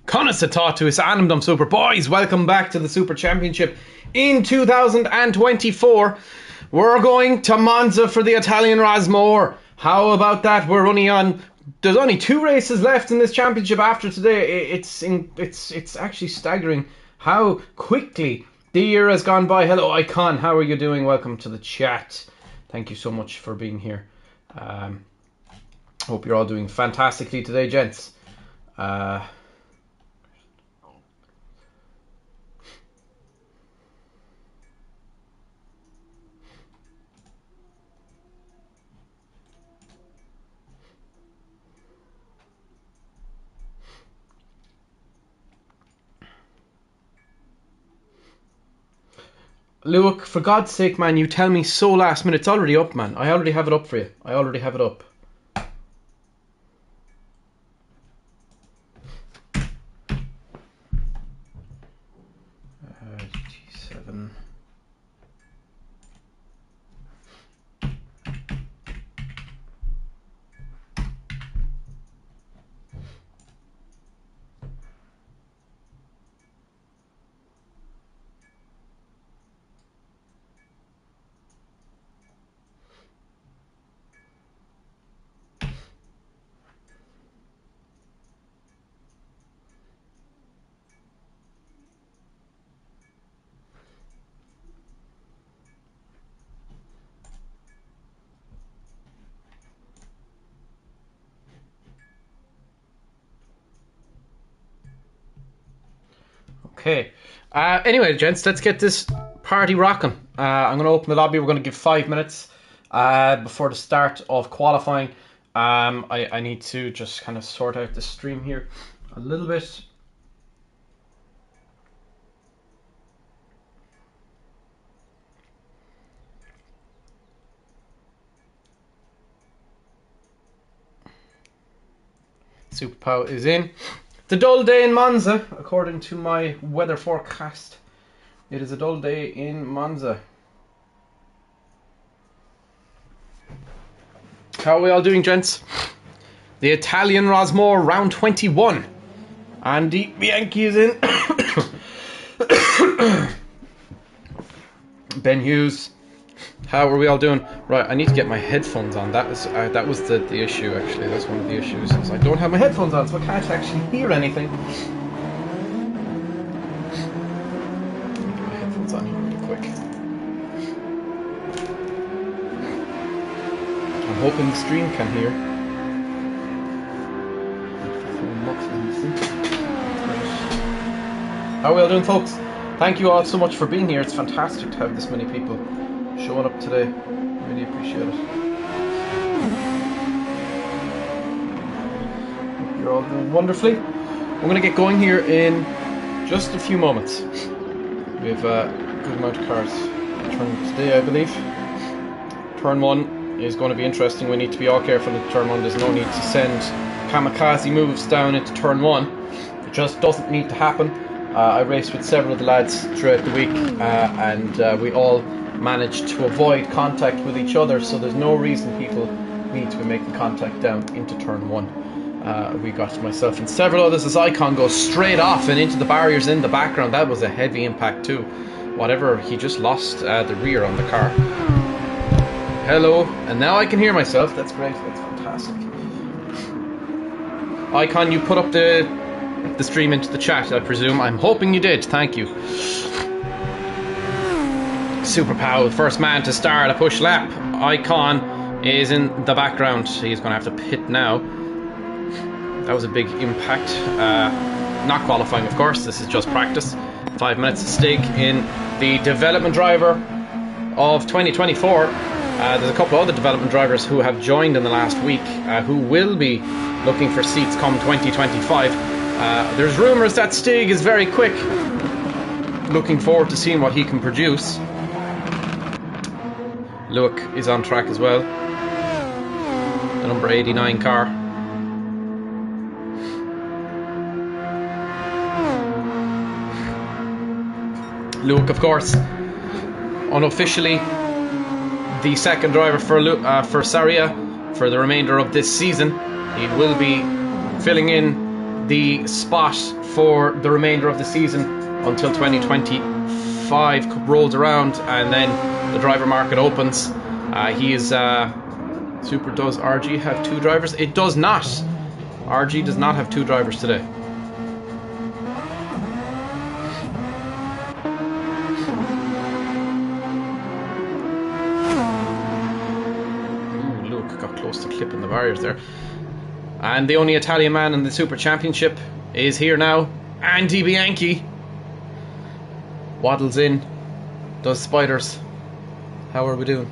Conasata to his Animdom Super. Boys, welcome back to the Super Championship in 2024. We're going to Monza for the Italian WARZONE. How about that? There's only 2 races left in this championship after today. It's actually staggering how quickly the year has gone by. Hello, Icon. How are you doing? Welcome to the chat. Thank you so much for being here. Hope you're all doing fantastically today, gents. Luke, for God's sake, man, you tell me so last minute. It's already up, man. I already have it up for you. I already have it up. GT7. Okay. Anyway, gents, let's get this party rocking. I'm going to open the lobby. We're going to give 5 minutes before the start of qualifying. I need to just kind of sort out the stream here a little bit. Super Pow is in. It's a dull day in Monza, according to my weather forecast. It is a dull day in Monza. How are we all doing, gents? The Italian WARZONE round 21. Andy Bianchi is in. Ben Hughes. How are we all doing? Right, I need to get my headphones on. That was the issue, actually. That's one of the issues. Is I don't have my headphones on, so I can't actually hear anything. Get my headphones on here really quick. I'm hoping the stream can hear. How are we all doing, folks? Thank you all so much for being here. It's fantastic to have this many people showing up today. Really appreciate it. Hope you're all doing wonderfully. I'm going to get going here in just a few moments. We have a good amount of cars turning today, I believe. Turn 1 is going to be interesting. We need to be all careful at turn 1. There's no need to send kamikaze moves down into turn 1. It just doesn't need to happen. I raced with several of the lads throughout the week and we all managed to avoid contact with each other, so there's no reason people need to be making contact down into turn 1. We got myself and several others as Icon goes straight off and into the barriers in the background. That was a heavy impact too. Whatever, he just lost the rear on the car. Hello, and now I can hear myself. That's great, that's fantastic. Icon, you put up the stream into the chat, I presume. I'm hoping you did, thank you. Super Pow, first man to start a push lap. Icon is in the background. He's going to have to pit now. That was a big impact. Not qualifying, of course. This is just practice. 5 minutes at stake in the development driver of 2024. There's a couple of other development drivers who have joined in the last week who will be looking for seats come 2025. There's rumours that Stig is very quick. Looking forward to seeing what he can produce. Luke is on track as well. The number 89 car. Luke, of course, unofficially the second driver for Saria for the remainder of this season. He will be filling in the spot for the remainder of the season until 2025 rolls around, and then the driver market opens. He is Super. Does RG have 2 drivers? It does not. RG does not have 2 drivers today. Ooh, Luke got close to clipping the barriers there. And the only Italian man in the Super Championship is here now. Andy Bianchi waddles in, does spiders. How are we doing?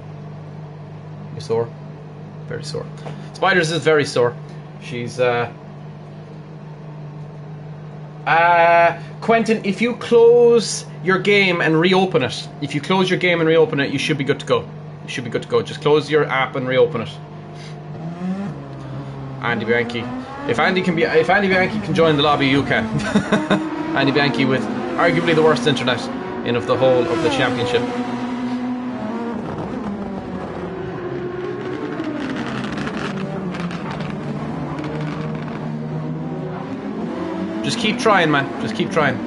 You sore? Very sore. Spiders is very sore. She's Quentin, if you close your game and reopen it, you should be good to go. You should be good to go. Just close your app and reopen it. Andy Bianchi. If Andy Bianchi can join the lobby, you can. Andy Bianchi with arguably the worst internet in of the whole of the championship. Just keep trying, man. Just keep trying.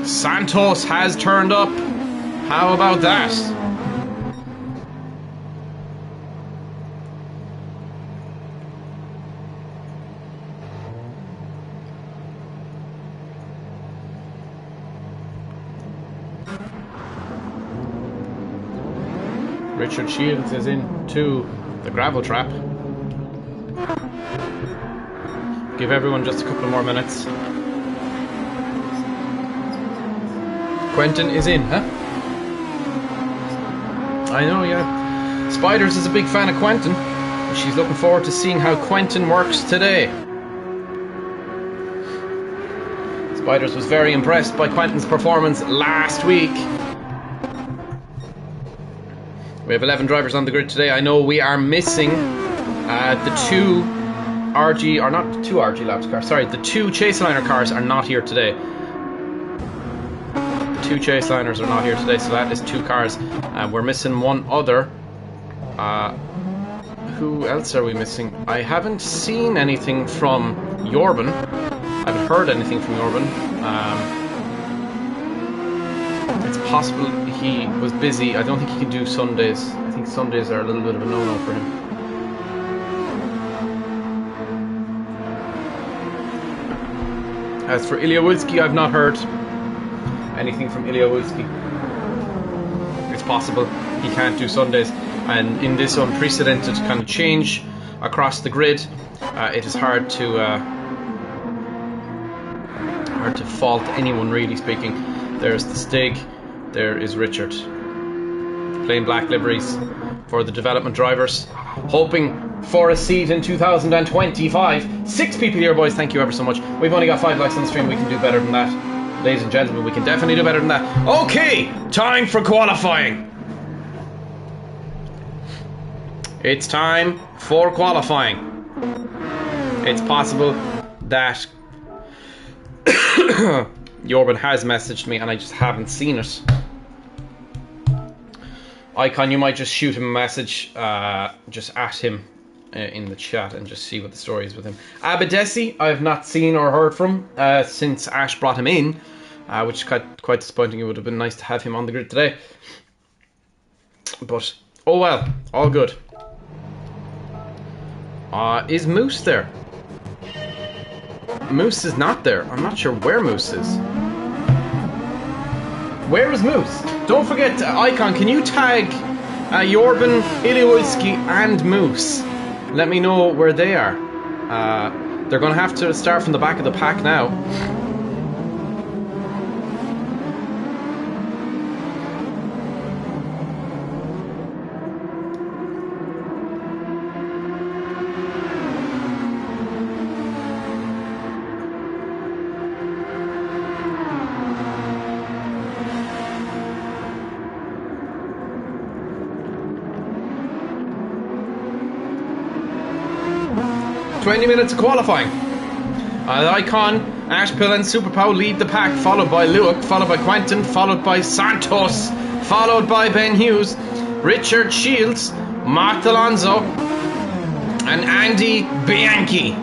Santos has turned up. How about that? Richard Shields is into the gravel trap. Give everyone just a couple more minutes. Quentin is in, huh? I know, yeah. Spiders is a big fan of Quentin. She's looking forward to seeing how Quentin works today. Spiders was very impressed by Quentin's performance last week. We have 11 drivers on the grid today. I know we are missing the 2 RG, or not 2 RG Labs cars, sorry, the 2 Chaseliner cars are not here today. The 2 Chaseliners are not here today, so that is 2 cars. We're missing one other. Who else are we missing? I haven't seen anything from Jorben. I haven't heard anything from Jorben. It's possible he was busy. I don't think he can do Sundays. I think Sundays are a little bit of a no-no for him. As for Ilya Wilski, I've not heard anything from Ilya Wilski. It's possible he can't do Sundays, and in this unprecedented kind of change across the grid, it is hard to fault anyone, really speaking. There's the Stig, there is Richard. Plain black liveries for the development drivers, hoping for a seat in 2025. 6 people here, boys. Thank you ever so much. We've only got 5 likes on the stream. We can do better than that. Ladies and gentlemen, we can definitely do better than that. Okay, time for qualifying. It's time for qualifying. It's possible that Jorben has messaged me and I just haven't seen it. Icon, you might just shoot him a message just at him in the chat and just see what the story is with him. Abadesi, I have not seen or heard from since Ash brought him in, which is quite disappointing. It would have been nice to have him on the grid today. But, oh well, all good. Is Moose there? Moose is not there. I'm not sure where Moose is. Where is Moose? Don't forget, Icon, can you tag Jorben, Ilioilski and Moose? Let me know where they are. They're going to have to start from the back of the pack now. 20 minutes of qualifying. Icon, Ashpill and Superpow lead the pack, followed by Luke, followed by Quentin, followed by Santos, followed by Ben Hughes, Richard Shields, Mark Alonso, and Andy Bianchi.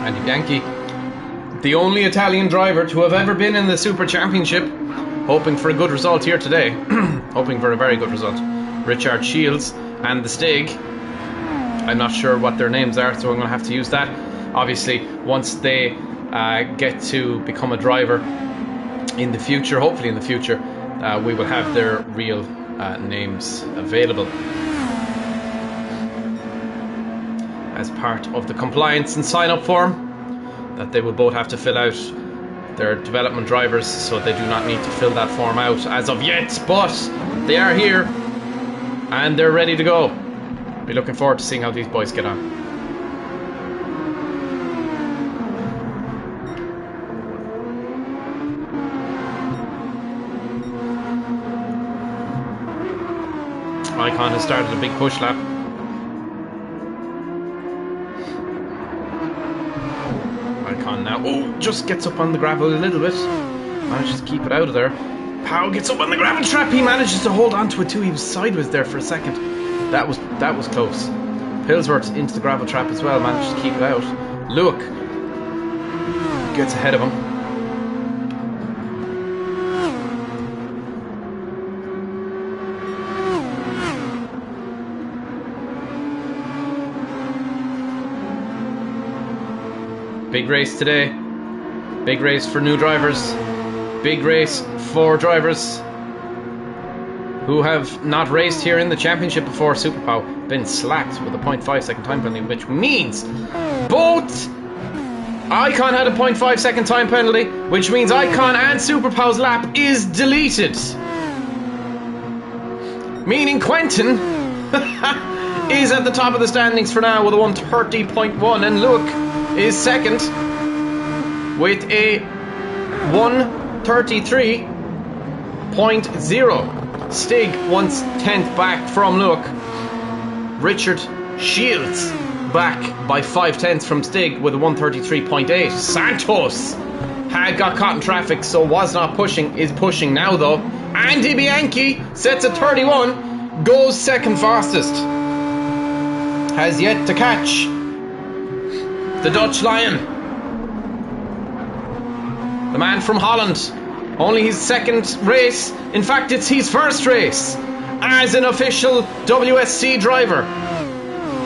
Andy Bianchi, the only Italian driver to have ever been in the Super Championship, hoping for a good result here today. Hoping for a very good result. Richard Shields and the Stig, I'm not sure what their names are, so I'm going to have to use that. Obviously, once they get to become a driver in the future, hopefully in the future, we will have their real names available as part of the compliance and sign-up form that they will both have to fill out. They're development drivers, so they do not need to fill that form out as of yet, but they are here and they're ready to go. Be looking forward to seeing how these boys get on. Icon has started a big push lap. Icon now, just gets up on the gravel a little bit. Manages to keep it out of there. Pow gets up on the gravel trap. He manages to hold on to it too. He was sideways there for a second. That was close. Pillsworth into the gravel trap as well. Managed to keep it out. Luke gets ahead of him. Big race today. Big race for new drivers. Big race for drivers who have not raced here in the championship before. Superpow been slapped with a 0.5 second time penalty, which means both Icon had a 0.5 second time penalty, which means Icon and Superpow's lap is deleted. Meaning Quentin is at the top of the standings for now with a 1:30.1, and Luke is second with a 1:33.0. Stig 1/10 back from Luke. Richard Shields back by 5/10 from Stig with a 1:33.8. Santos had got caught in traffic, so was not pushing, is pushing now though. Andy Bianchi sets a 31, goes second fastest. Has yet to catch the Dutch Lion, the man from Holland. Only his second race. In fact, it's his first race as an official WSC driver.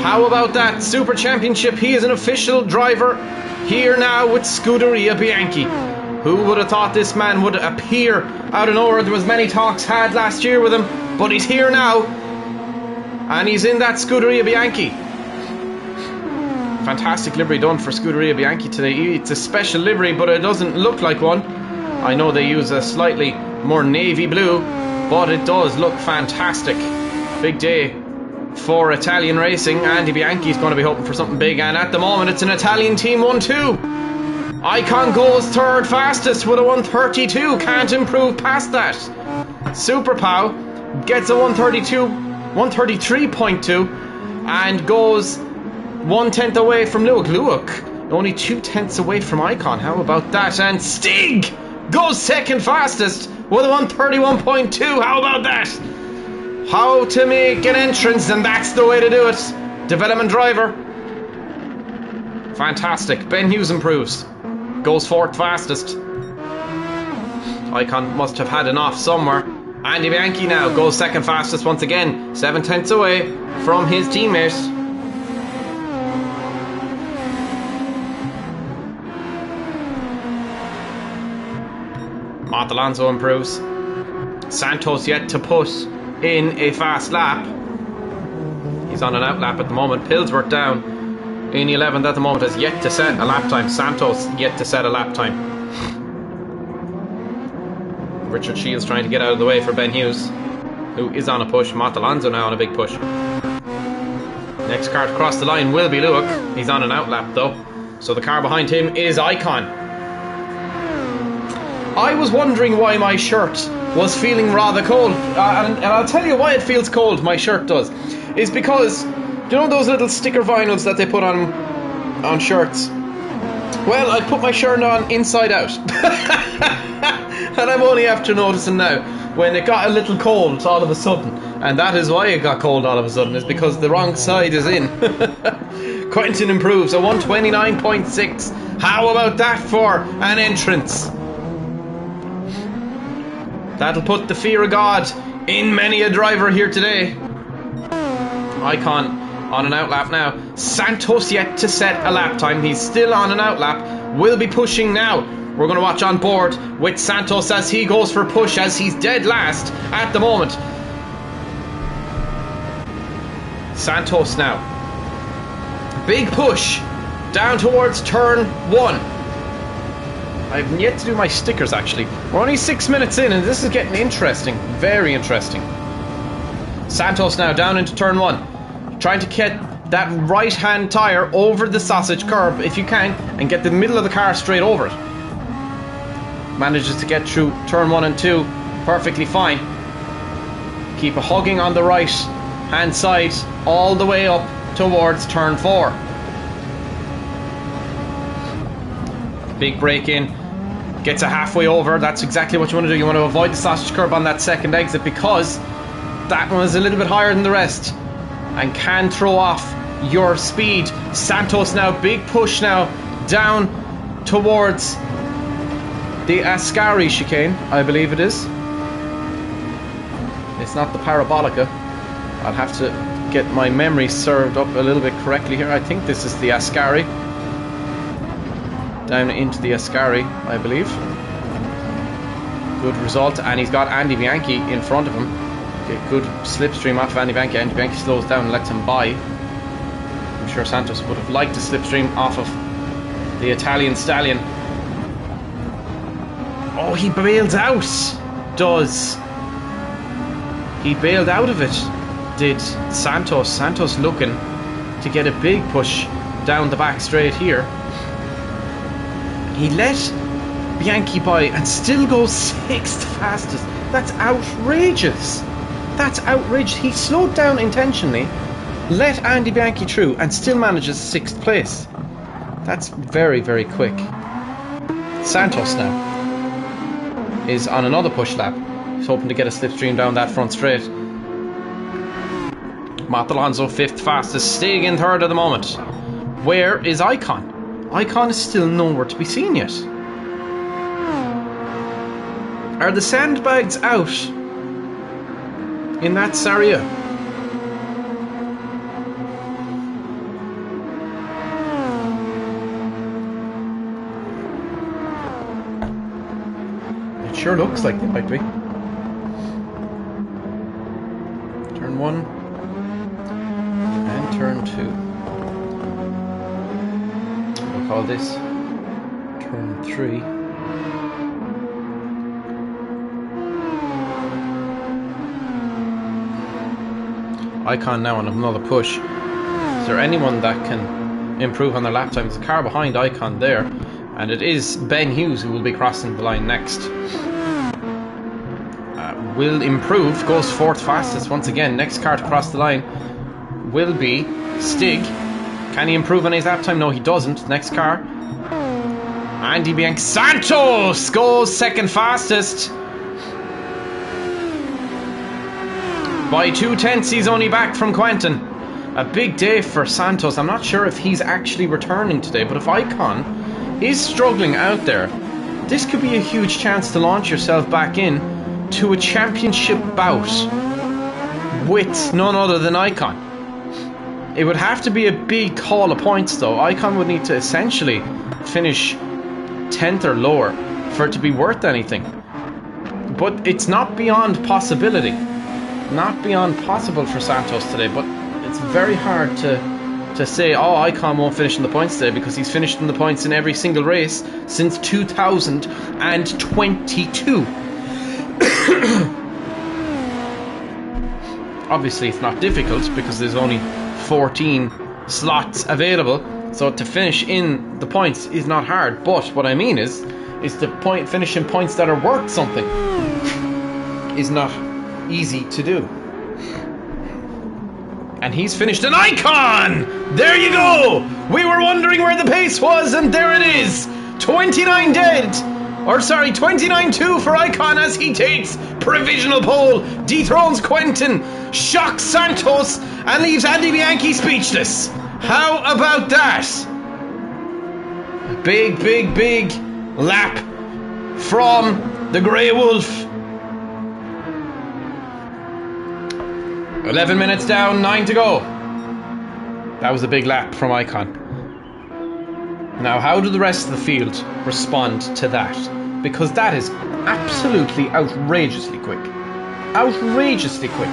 How about that? Super Championship. He is an official driver here now with Scuderia Bianchi. Who would have thought this man would appear out of nowhere? There was many talks had last year with him, but he's here now and he's in that Scuderia Bianchi. Fantastic livery done for Scuderia Bianchi today. It's a special livery, but it doesn't look like one. I know they use a slightly more navy blue, but it does look fantastic. Big day for Italian racing. Andy Bianchi's going to be hoping for something big, and at the moment it's an Italian team 1-2. Icon goes third fastest with a 1:32. Can't improve past that. Superpow gets a 1:33.2 and goes 1/10 away from Luke. Luke only 2/10 away from Icon. How about that? And Stig goes second fastest with a 1:31.2. How about that? How to make an entrance, and that's the way to do it. Development driver. Fantastic. Ben Hughes improves. Goes fourth fastest. Icon must have had an off somewhere. Andy Bianchi now goes second fastest once again. 7/10 away from his teammate. Alonso improves. Santos yet to put in a fast lap. He's on an out lap at the moment. Pillsworth down in 11th at the moment, has yet to set a lap time. Santos yet to set a lap time. Richard Shields trying to get out of the way for Ben Hughes, who is on a push. Matt Alonso now on a big push. Next car to cross the line will be Luik. He's on an outlap though, so the car behind him is Icon. I was wondering why my shirt was feeling rather cold, and I'll tell you why it feels cold, my shirt does. Is because, you know those little sticker vinyls that they put on shirts? Well, I put my shirt on inside out. And I'm only after noticing now, when it got a little cold all of a sudden, and that is why it got cold all of a sudden, is because the wrong side is in. Quentin improves, a 129.6. How about that for an entrance? That'll put the fear of God in many a driver here today. Icon on an outlap now. Santos yet to set a lap time. He's still on an outlap. Will be pushing now. We're going to watch on board with Santos as he goes for push, as he's dead last at the moment. Santos now. Big push down towards turn 1. I've yet to do my stickers actually. We're only 6 minutes in and this is getting interesting. Very interesting. Santos now down into turn 1. Trying to get that right hand tyre over the sausage curb if you can, and get the middle of the car straight over it. Manages to get through turn 1 and 2 perfectly fine. Keep hugging on the right hand side all the way up towards turn 4. Big break in. Gets a halfway over. That's exactly what you want to do. You want to avoid the sausage curb on that second exit, because that one is a little bit higher than the rest and can throw off your speed. Santos now, big push now down towards the Ascari chicane, I believe it is. It's not the Parabolica. I'll have to get my memory served up a little bit correctly here. I think this is the Ascari. Down into the Ascari, I believe. Good result, and he's got Andy Bianchi in front of him. Okay, good slipstream off of Andy Bianchi. Andy Bianchi slows down and lets him by. I'm sure Santos would have liked to slipstream off of the Italian stallion. Oh, he bails out. Does he bailed out of it? Did Santos? Santos looking to get a big push down the back straight here. He let Bianchi by and still goes 6th fastest. That's outrageous. That's outrageous. He slowed down intentionally, let Andy Bianchi through, and still manages 6th place. That's very, very quick. Santos now is on another push lap. He's hoping to get a slipstream down that front straight. Matt Alonso 5th fastest, staying in 3rd at the moment. Where is Icon? Icon is still nowhere to be seen yet. Are the sandbags out in that Saria? It sure looks like they might be. Turn 1 and turn 2. We'll call this turn 3. Icon now on another push. Is there anyone that can improve on their lap time? There's a car behind Icon there, and it is Ben Hughes who will be crossing the line next. Will improve, goes 4th fastest once again. Next car to cross the line will be Stig. Can he improve on his lap time? No, he doesn't. Next car, Andy Bianchi. Santos goes 2nd fastest. By 2/10, he's only back from Quentin. A big day for Santos. I'm not sure if he's actually returning today, but if Icon is struggling out there, this could be a huge chance to launch yourself back in to a championship bout with none other than Icon. It would have to be a big haul of points though. Icon would need to essentially finish 10th or lower for it to be worth anything. But it's not beyond possibility. Not beyond possible for Santos today, but it's very hard to say, oh, Icon won't finish in the points today, because he's finished in the points in every single race since 2022. Obviously it's not difficult because there's only 14 slots available, so to finish in the points is not hard. But what I mean is the finishing points that are worth something is not easy to do. And he's finished an icon! There you go! We were wondering where the pace was, and there it is! 29 dead! Or sorry, 29-2 for Icon as he takes provisional pole, dethrones Quentin, shocks Santos, and leaves Andy Bianchi speechless. How about that? A big, big, big lap from the Grey Wolf. 11 minutes down, 9 to go. That was a big lap from Icon. Now, how do the rest of the field respond to that? Because that is absolutely outrageously quick. Outrageously quick.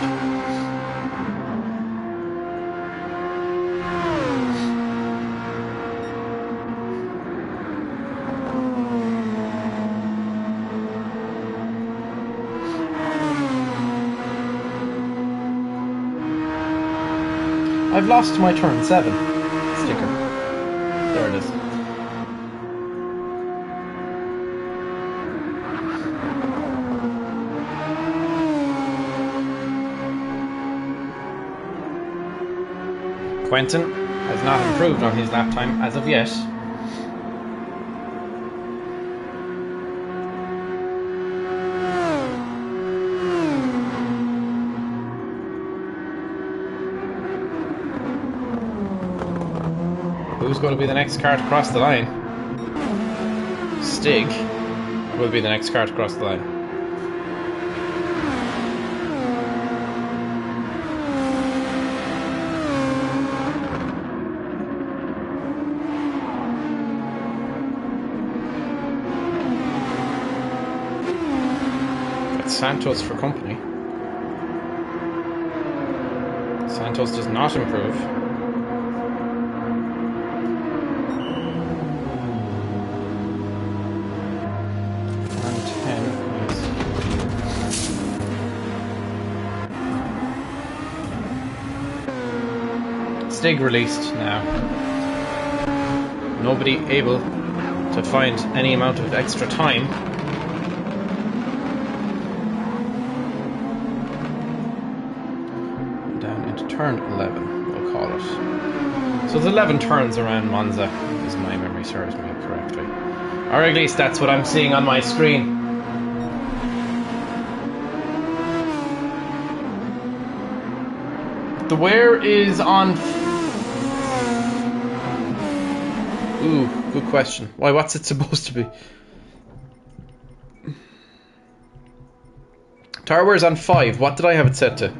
I've lost my turn 7 sticker. There it is. Quentin has not improved on his lap time as of yet. Who's going to be the next car to cross the line? Stig will be the next car to cross the line. Santos for company. Santos does not improve. And 10 is Stig released now. Nobody able to find any amount of extra time. Turn 11, we'll call it. So there's 11 turns around Monza, as my memory serves me correctly. Or at least that's what I'm seeing on my screen. The wear is on... Ooh, good question. Why, what's it supposed to be? Tire wear is on 5. What did I have it set to?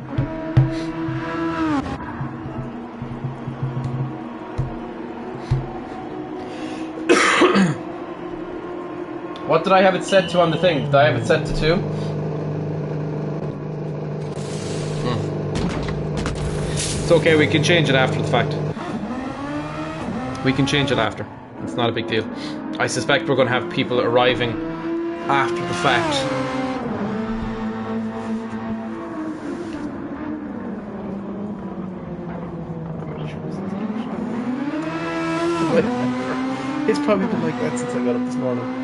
What did I have it set to on the thing? Did I have it set to 2? It's okay, we can change it after the fact. We can change it after. It's not a big deal. I suspect we're going to have people arriving after the fact. It's probably been like that since I got up this morning.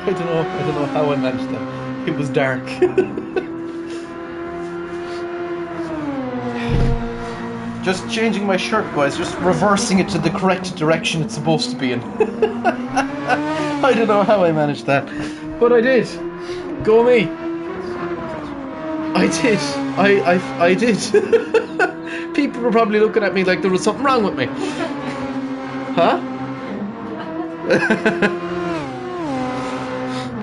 I don't know how I managed that. It was dark. Just changing my shirt, guys. Just reversing it to the correct direction it's supposed to be in. I don't know how I managed that, but I did. Go me. I did. I did. People were probably looking at me like there was something wrong with me. Huh?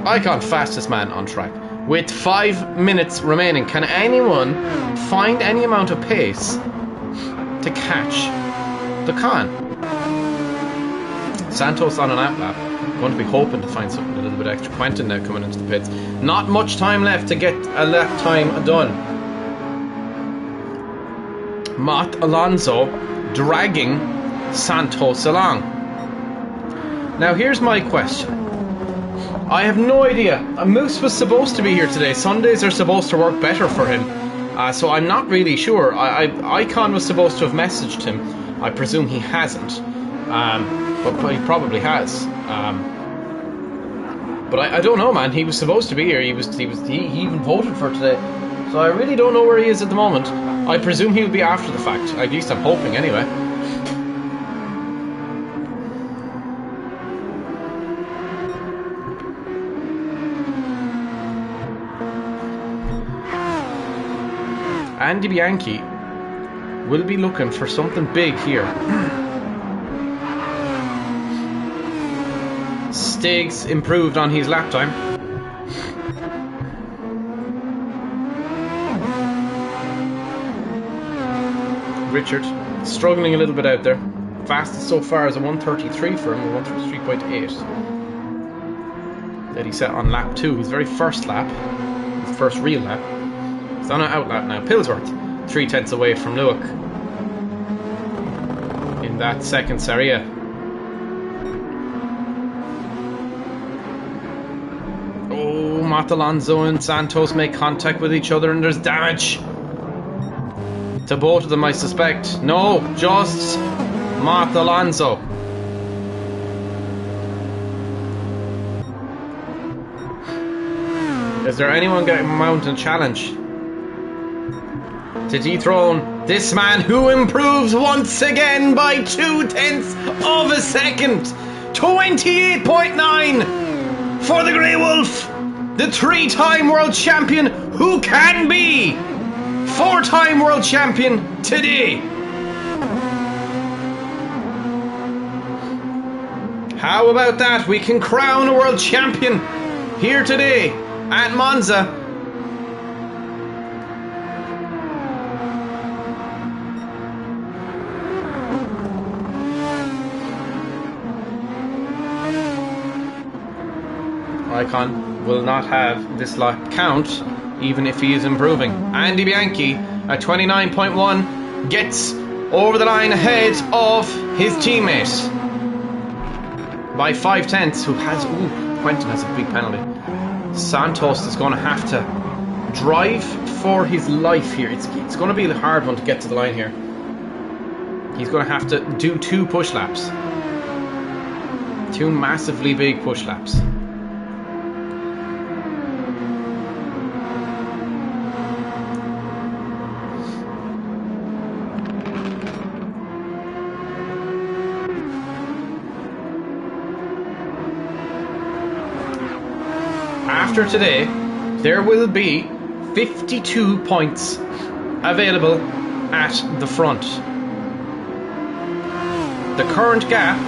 Icon, fastest man on track. With 5 minutes remaining, can anyone find any amount of pace to catch the con? Santos on an outlap. Going to be hoping to find something a little bit extra. Quentin now coming into the pits. Not much time left to get a lap time done. Matt Alonso dragging Santos along. Now here's my question. I have no idea. Moose was supposed to be here today. Sundays are supposed to work better for him. So I'm not really sure. Icon was supposed to have messaged him. I presume he hasn't. But he probably has. But I don't know, man. He was supposed to be here. He even voted for today. So I really don't know where he is at the moment. I presume he'll be after the fact. At least I'm hoping, anyway. Andy Bianchi will be looking for something big here. Stiggs improved on his lap time. Richard struggling a little bit out there. Fastest so far is a 1:33 for him, a 1:33.8 that he set on lap 2, his very first lap, his first real lap. He's on an out lap now. Pillsworth 3/10 away from Lewick in that second Saria. Oh, Matalonzo and Santos make contact with each other and there's damage to both of them, I suspect. No, just Matalonzo. Is there anyone going to mount a challenge to dethrone this man who improves once again by 0.2 of a second? 28.9 for the Grey Wolf, the 3-time world champion who can be 4-time world champion today. How about that? We can crown a world champion here today at Monza. Icon will not have this lap count, even if he is improving. Andy Bianchi at 29.1 gets over the line ahead of his teammate by 0.5, who has... Ooh, Quentin has a big penalty. Santos is going to have to drive for his life here. It's going to be the hard one to get to the line here. He's going to have to do 2 push laps. 2 massively big push laps. After today, there will be 52 points available at the front. The current gap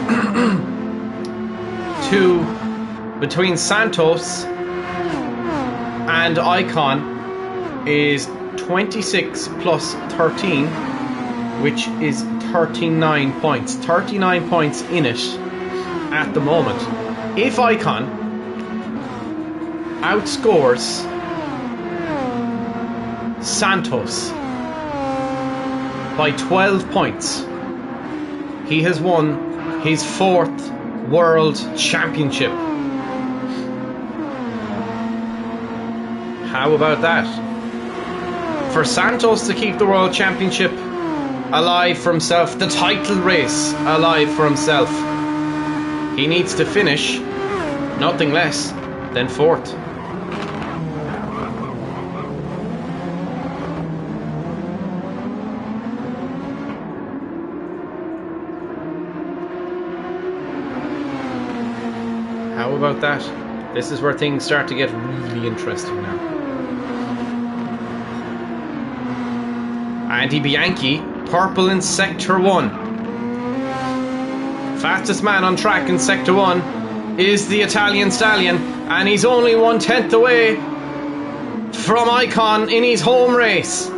between Santos and Icon is 26 plus 13, which is 39 points. 39 points in it at the moment. If Icon outscores Santos by 12 points, he has won his 4th World Championship. How about that? For Santos to keep the World Championship alive for himself, the title race alive for himself, he needs to finish nothing less than 4th. How about that? This is where things start to get really interesting now. Andy Bianchi, purple in Sector 1. Fastest man on track in Sector 1 is the Italian Stallion, and he's only 1/10 away from Icon in his home race.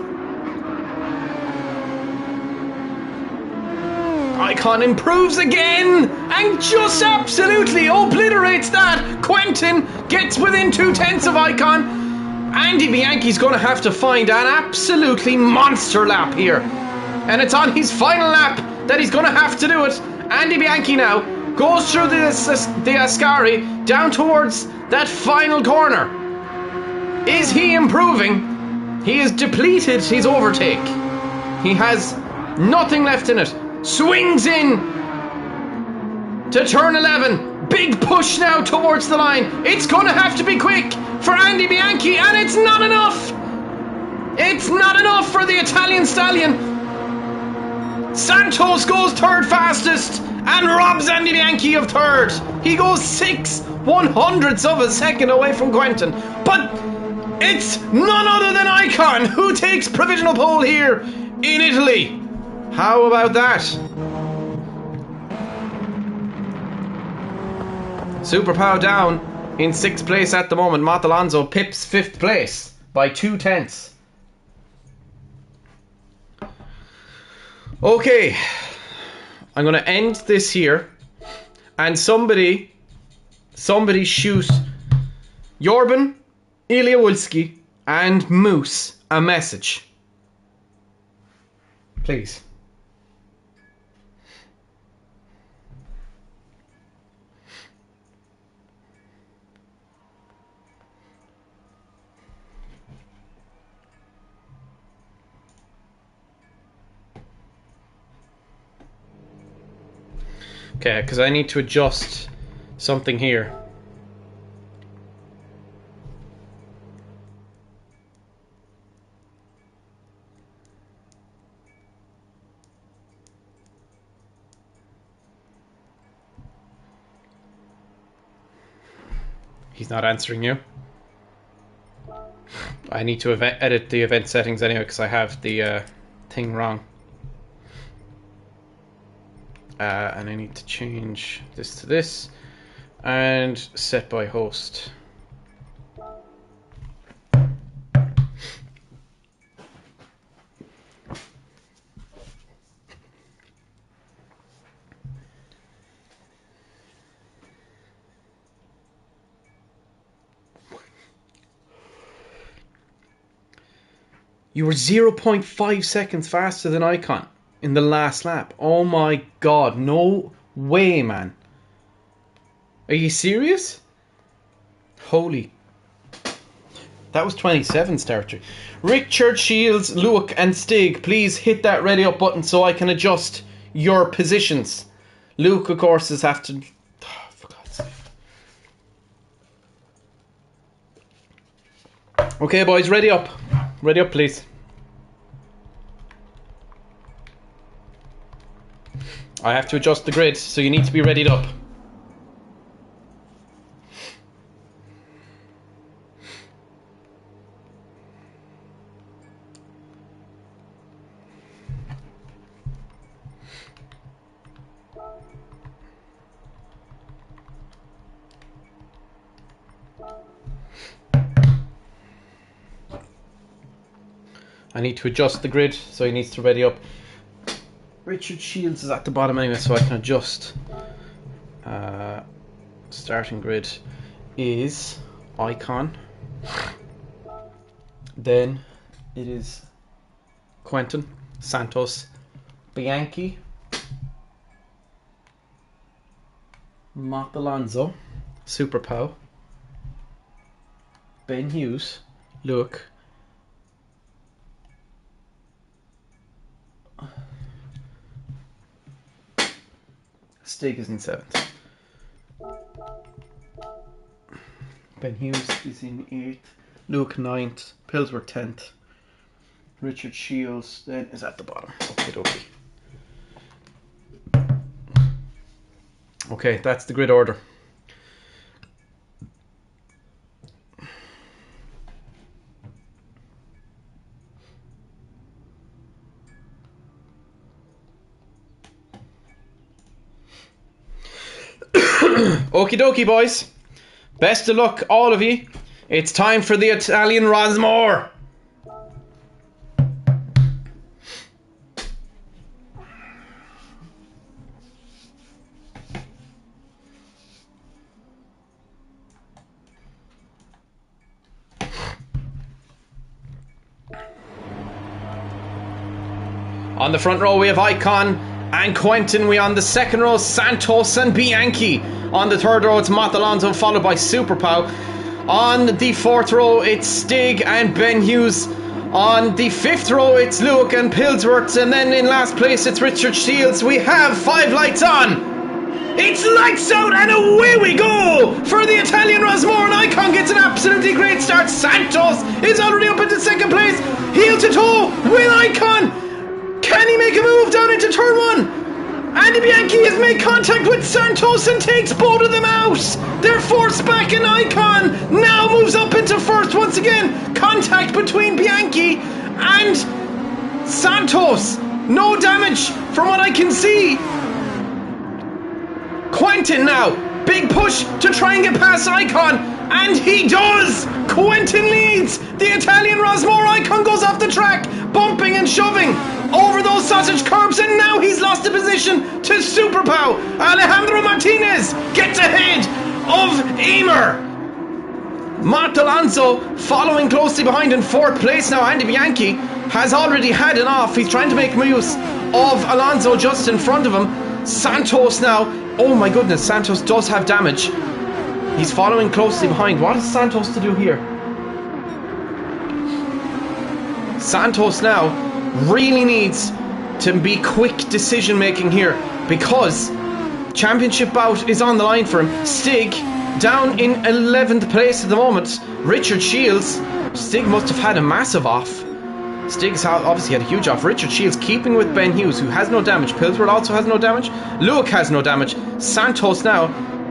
Icon improves again and just absolutely obliterates that. Quentin gets within 0.2 of Icon. Andy Bianchi's going to have to find an absolutely monster lap here, and it's on his final lap that he's going to have to do it. Andy Bianchi now goes through the Ascari down towards that final corner. Is he improving? He is depleted his overtake. He has nothing left in it. Swings in to turn 11. Big push now towards the line. It's going to have to be quick for Andy Bianchi, and it's not enough. It's not enough for the Italian stallion. Santos goes third fastest and robs Andy Bianchi of third. He goes 6/100ths of a second away from Quentin. But it's none other than Icon who takes provisional pole here in Italy. How about that? Super Pow down in 6th place at the moment. Matt Alonso pips 5th place by 2/10. Okay, I'm going to end this here, and somebody shoot Jorben, Ilya Wulski, and Moose a message. Please. Okay, because I need to adjust something here. He's not answering you. I need to edit the event settings anyway because I have the thing wrong. And I need to change this to this and set by host. You were 0.5 seconds faster than Icon in the last lap. Oh my god, no way, man. Are you serious? Holy. That was 27 starter. Richard, Shields, Luke and Stig, please hit that ready up button so I can adjust your positions. Luke, of course, has have to... Oh, for God's sake. Okay, boys, ready up. Ready up, please. I have to adjust the grid, so you need to be readied up. I need to adjust the grid, so he needs to ready up. Richard Shields is at the bottom anyway, so I can adjust. Starting grid is Icon. Then it is Quentin, Santos, Bianchi, Matt Alonso, Super Pow, Ben Hughes, Luke, Stig is in 7th. Ben Hughes is in 8th. Luke 9th. Pillsworth 10th. Richard Shields then is at the bottom. Okay, okay. Okay, that's the grid order. Okie dokie, boys. Best of luck, all of you. It's time for the Italian Rosmore. On the front row we have Icon and Quentin. We on the second row, Santos and Bianchi. On the third row, it's Matt Alonso, followed by Super Pow. On the fourth row, it's Stig and Ben Hughes. On the fifth row, it's Luke and Pillsworth. And then in last place, it's Richard Shields. We have 5 lights on. It's lights out and away we go for the Italian Rosmore, and Icon gets an absolutely great start. Santos is already up into second place, heel to toe with Icon. Can he make a move down into turn 1? Andy Bianchi has made contact with Santos and takes both of them out. They're forced back, and Icon now moves up into first once again. Contact between Bianchi and Santos. No damage from what I can see. Quentin now, big push to try and get past Icon, and he does! Quentin leads! The Italian Rosmore. Icon goes off the track, bumping and shoving over those sausage curbs, and now he's lost the position to Super Pow. Alejandro Martinez gets ahead of Emer. Matt Alonso following closely behind in 4th place now. Andy Bianchi has already had an off. He's trying to make use of Alonso just in front of him. Santos now, oh my goodness, Santos does have damage. He's following closely behind. What is Santos to do here? Santos now really needs to be quick decision making here, because championship bout is on the line for him. Stig down in 11th place at the moment. Richard Shields, Stig must have had a massive off. Stig's obviously had a huge off. Richard Shields keeping with Ben Hughes, who has no damage. Pillsworth also has no damage. Luke has no damage. Santos now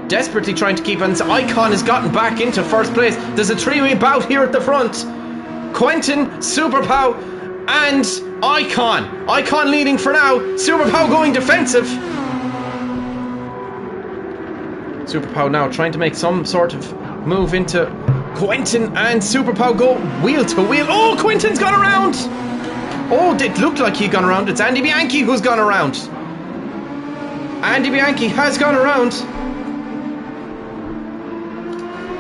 desperately trying to keep, and Icon has gotten back into 1st place. There's a 3-way bout here at the front. Quentin, Super Pow and Icon. Icon leading for now. Super Pow going defensive. Super Pow now trying to make some sort of move into Quentin, and Super Pow go wheel to wheel. Oh, Quentin's gone around. Oh, it looked like he'd gone around. It's Andy Bianchi who's gone around. Andy Bianchi has gone around.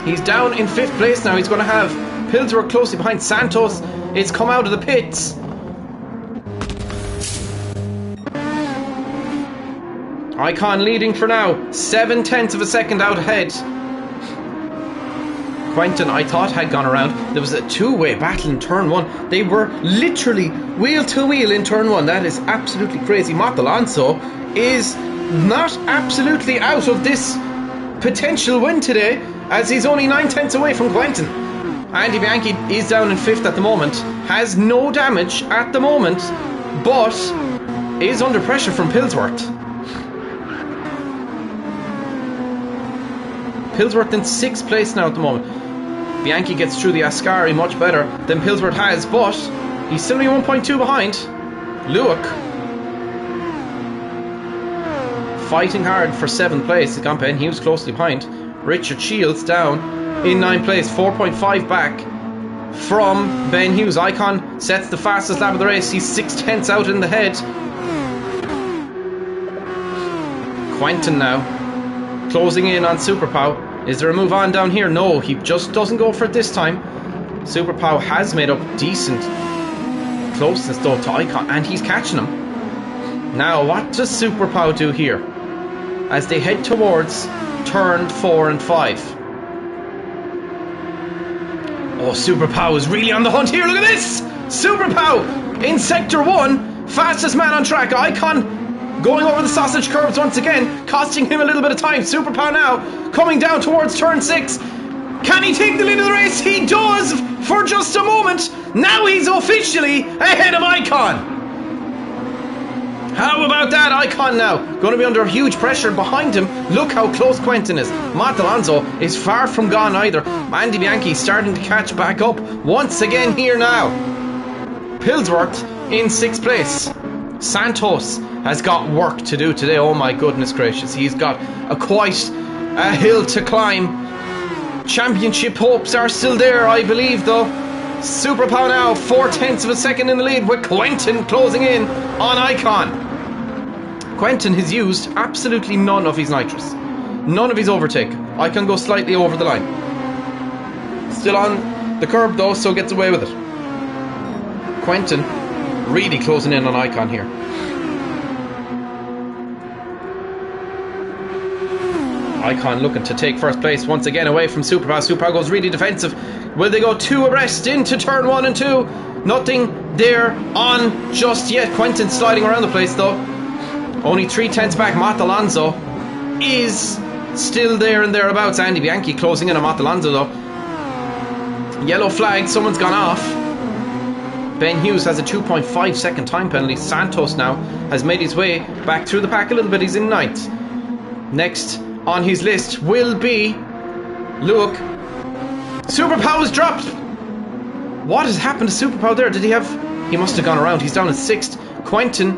He's down in 5th place now. He's going to have Pillsworth closely behind. Santos is come out of the pits. Icon leading for now. 7/10 of a second out ahead. Quentin, I thought, had gone around. There was a 2-way battle in turn 1. They were literally wheel to wheel in turn 1. That is absolutely crazy. Matt Alonso is not absolutely out of this potential win today, as he's only 9/10 away from Quentin. Andy Bianchi is down in 5th at the moment, has no damage at the moment, but is under pressure from Pillsworth. Pillsworth in 6th place now at the moment. Bianchi gets through the Ascari much better than Pillsworth has, but he's still only 1.2 behind. Luke fighting hard for 7th place. He's got Ben Hughes closely behind. Richard Shields down in 9th place, 4.5 back from Ben Hughes. Icon sets the fastest lap of the race. He's 6/10 out in the head. Quentin now closing in on Super Pow. Is there a move on down here? No, he just doesn't go for it this time. Super Pow has made up decent closeness though to Icon, and he's catching him. Now, what does Super Pow do here as they head towards turn 4 and 5? Oh, Super Pow is really on the hunt here. Look at this! Super Pow in sector 1, fastest man on track. Icon going over the sausage curves once again, costing him a little bit of time. Super Pow now coming down towards turn 6. Can he take the lead of the race? He does for just a moment. Now he's officially ahead of Icon. How about that? Icon now going to be under huge pressure behind him. Look how close Quentin is. Matt Alonso is far from gone either. Andy Bianchi starting to catch back up once again here now. Pillsworth in 6th place. Santos has got work to do today. Oh my goodness gracious, he's got quite a hill to climb. Championship hopes are still there, I believe, though. Super Pow now 4/10 of a second in the lead, with Quentin closing in on Icon. Quentin has used absolutely none of his nitrous, none of his overtake. Icon goes slightly over the line, still on the curb though, so gets away with it. Quentin really closing in on Icon here. Icon looking to take first place once again away from Superpower. Superpower goes really defensive. Will they go 2 abreast into turn 1 and 2? Nothing there on just yet. Quentin sliding around the place though. Only 3/10 back. Matt Alonso is still there and thereabouts. Andy Bianchi closing in on Matt Alonso though. Yellow flag, someone's gone off. Ben Hughes has a 2.5 second time penalty. Santos now has made his way back through the pack a little bit. He's in 9th. Next on his list will be Luke. Superpower's dropped. What has happened to Superpower there? Did he have... He must have gone around. He's down in 6th. Quentin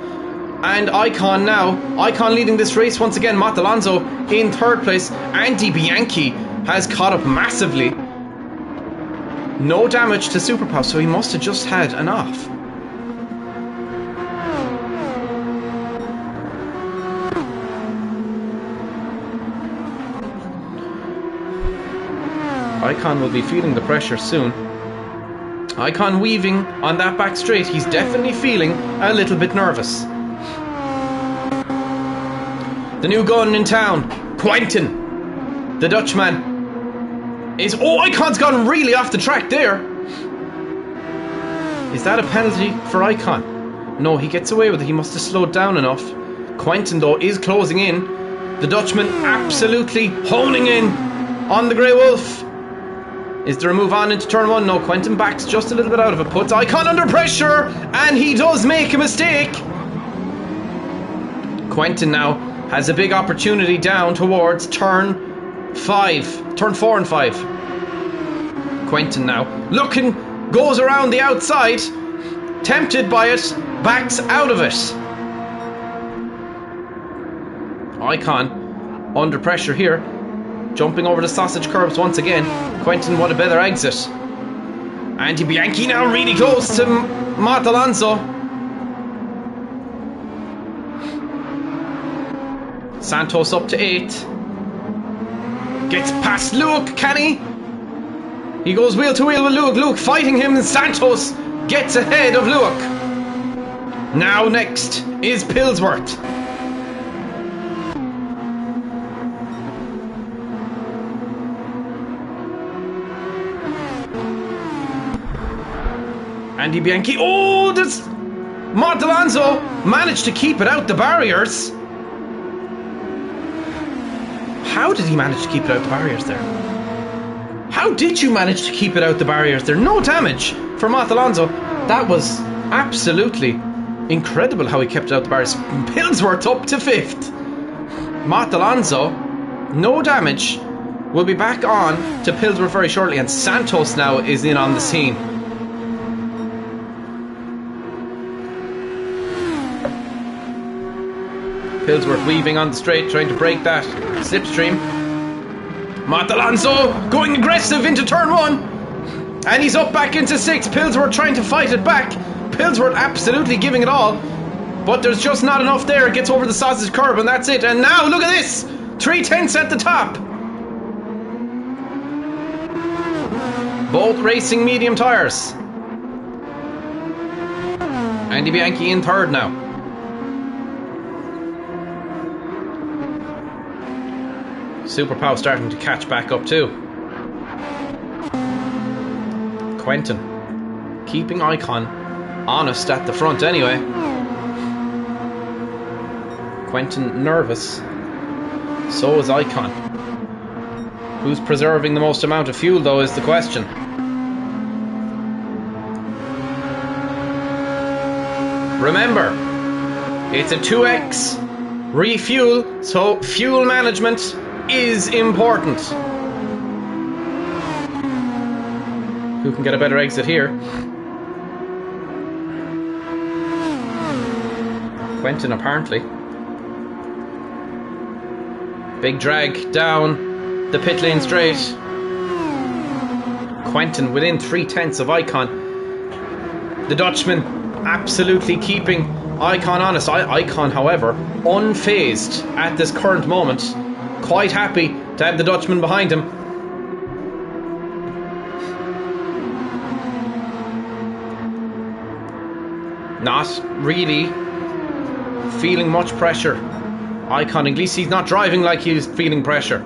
and Icon now. Icon leading this race once again. Matt Alonso in 3rd place. Andy Bianchi has caught up massively. No damage to Superpower, so he must have just had an off. Icon will be feeling the pressure soon. Icon weaving on that back straight. He's definitely feeling a little bit nervous. The new gun in town, Quentin, the Dutchman, is... Oh, Icon's gone really off the track there. Is that a penalty for Icon? No, he gets away with it. He must have slowed down enough. Quentin, though, is closing in. The Dutchman absolutely honing in on the Grey Wolf. Is there a move on into turn 1? No, Quentin backs just a little bit out of it. Puts Icon under pressure, and he does make a mistake. Quentin now has a big opportunity down towards turn 4 and 5. Quentin now looking, goes around the outside, tempted by it, backs out of it. Icon under pressure here, jumping over the sausage curbs once again. Quentin, what a better exit. Andy Bianchi now really close to Matt Alonso. Santos up to 8th. Gets past Luke, can he? He goes wheel to wheel with Luke. Luke fighting him, and Santos gets ahead of Luke. Now next is Pillsworth. Andy Bianchi. Oh, this Matt Alonso managed to keep it out the barriers. How did he manage to keep it out the barriers there? How did you manage to keep it out the barriers there? No damage for Matt Alonso. That was absolutely incredible how he kept it out the barriers. Pillsworth up to 5th. Matt Alonso, no damage. We'll be back on to Pillsworth very shortly, and Santos now is in on the scene. Pillsworth weaving on the straight, trying to break that slipstream. Matt Alonso going aggressive into turn 1, and he's up back into 6th. Pillsworth trying to fight it back. Pillsworth absolutely giving it all, but there's just not enough there. It gets over the sausage curb, and that's it. And now look at this, 3/10 at the top. Both racing medium tires. Andy Bianchi in 3rd now. Superpower starting to catch back up too. Quentin keeping Icon honest at the front anyway. Quentin nervous. So is Icon. Who's preserving the most amount of fuel though is the question. Remember, it's a 2x refuel, so fuel management is important. Who can get a better exit here? Quentin apparently. Big drag down the pit lane straight. Quentin within 3/10 of Icon. The Dutchman absolutely keeping Icon honest. Icon, however, unfazed at this current moment. Quite happy to have the Dutchman behind him. Not really feeling much pressure. Icon, at least he's not driving like he's feeling pressure.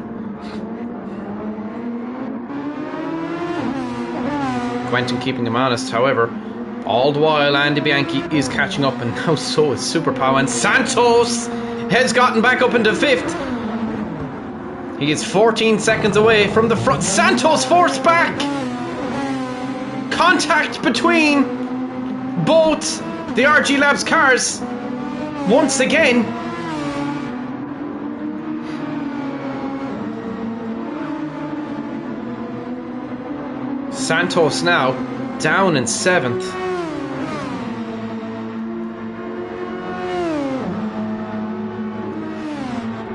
Quentin keeping him honest, however. All the while, Andy Bianchi is catching up, and now so is Super Pow. And Santos has gotten back up into 5th. He is 14 seconds away from the front. Santos forced back. Contact between both the RG Labs cars once again. Santos now down in 7th.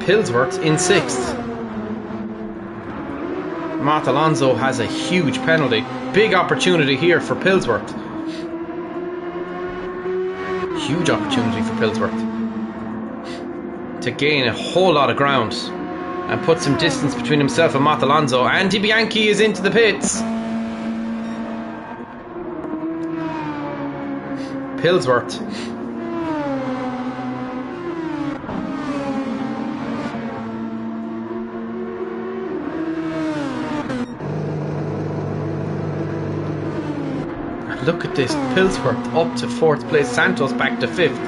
Pillsworth in 6th. Matt Alonso has a huge penalty. Big opportunity here for Pillsworth. Huge opportunity for Pillsworth to gain a whole lot of ground and put some distance between himself and Matt Alonso. Andy Bianchi is into the pits. Pillsworth look at this, Pillsworth up to 4th place, Santos back to 5th.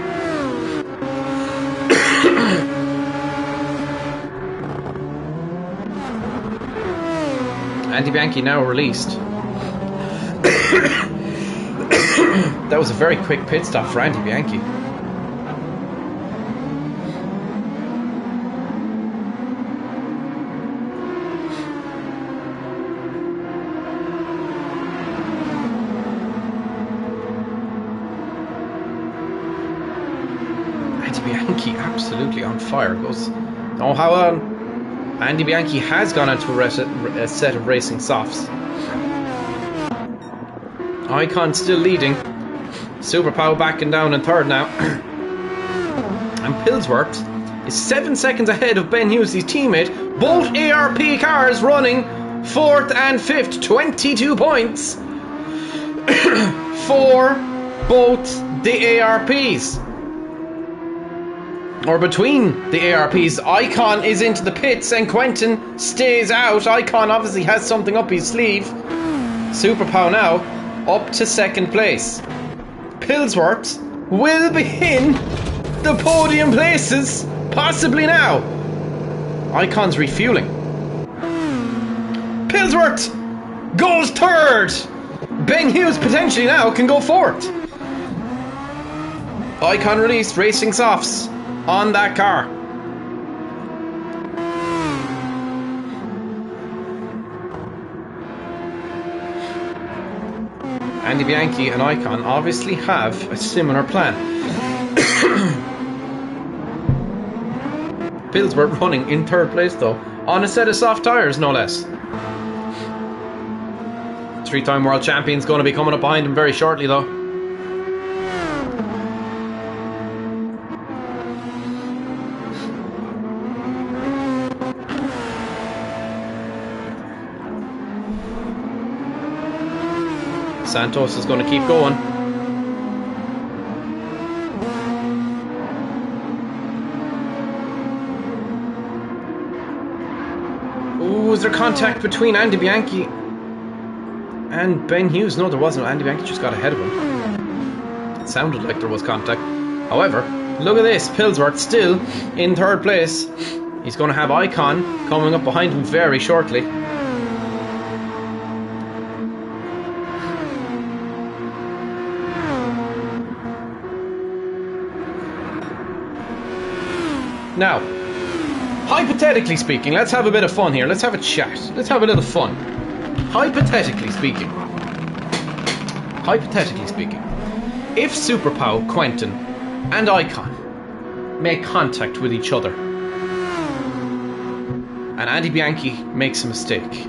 Andy Bianchi now released. That was a very quick pit stop for Andy Bianchi. Andy Bianchi absolutely on fire. Goes, oh, how Andy Bianchi has gone into a set of racing softs. Icon still leading. Super Pow backing down in 3rd now. And Pillsworth is 7 seconds ahead of Ben Hughes, his teammate. Both ARP cars running 4th and 5th. 22 points for both the ARPs. Or between the ARPs. Icon is into the pits and Quentin stays out. Icon obviously has something up his sleeve. Super Pow now up to 2nd place. Pillsworth will be in the podium places, possibly now. Icon's refueling. Pillsworth goes 3rd. Ben Hughes potentially now can go 4th. Icon released racing softs on that car. Andy Bianchi and Icon obviously have a similar plan. Pillsworth running in 3rd place though, on a set of soft tyres no less. 3-time world champion's going to be coming up behind him very shortly though. Santos is going to keep going. Ooh, was there contact between Andy Bianchi and Ben Hughes? No, there wasn't. Andy Bianchi just got ahead of him. It sounded like there was contact. However, look at this. Pillsworth still in 3rd place. He's going to have Icon coming up behind him very shortly. Now, hypothetically speaking, let's have a bit of fun here. Let's have a chat. Let's have a little fun. Hypothetically speaking, if Super Pow, Quentin, and Icon make contact with each other, and Andy Bianchi makes a mistake,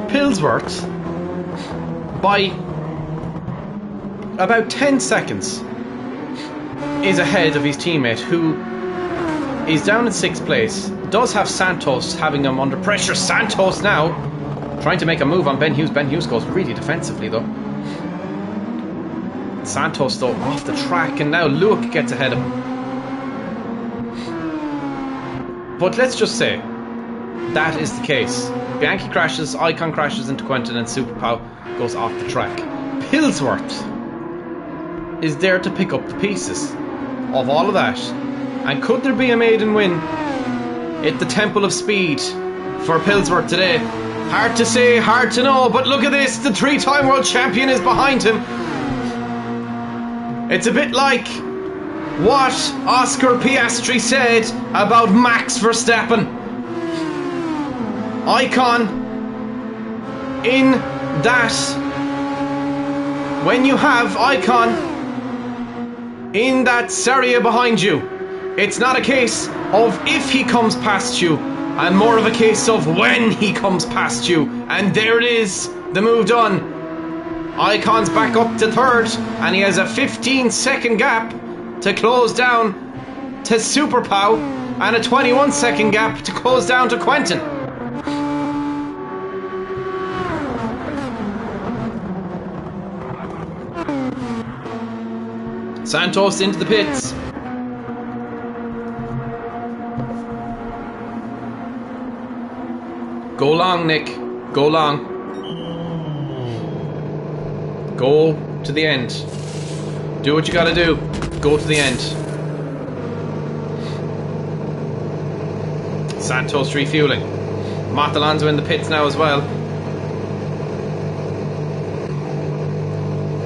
Pillsworth, by about 10 seconds, is ahead of his teammate, who is down in 6th place. Does have Santos having him under pressure. Santos now trying to make a move on Ben Hughes. Ben Hughes goes really defensively though. Santos though off the track, and now Luke gets ahead of him. But let's just say that is the case. Bianchi crashes, Icon crashes into Quentin, and Super Pow goes off the track. Pillsworth is there to pick up the pieces of all of that. And could there be a maiden win at the Temple of Speed for Pillsworth today? Hard to say, hard to know, but look at this, the 3-time world champion is behind him. It's a bit like what Oscar Piastri said about Max Verstappen. Icon in that, when you have Icon in that Serie behind you, it's not a case of if he comes past you, and more of a case of when he comes past you. And there it is, the move done. Icon's back up to third, and he has a 15-second gap to close down to Super Pow, and a 21-second gap to close down to Quentin. Santos into the pits. Go long, Nick. Go long. Go to the end. Do what you gotta do. Go to the end. Santos refueling. Matt Alonso in the pits now as well.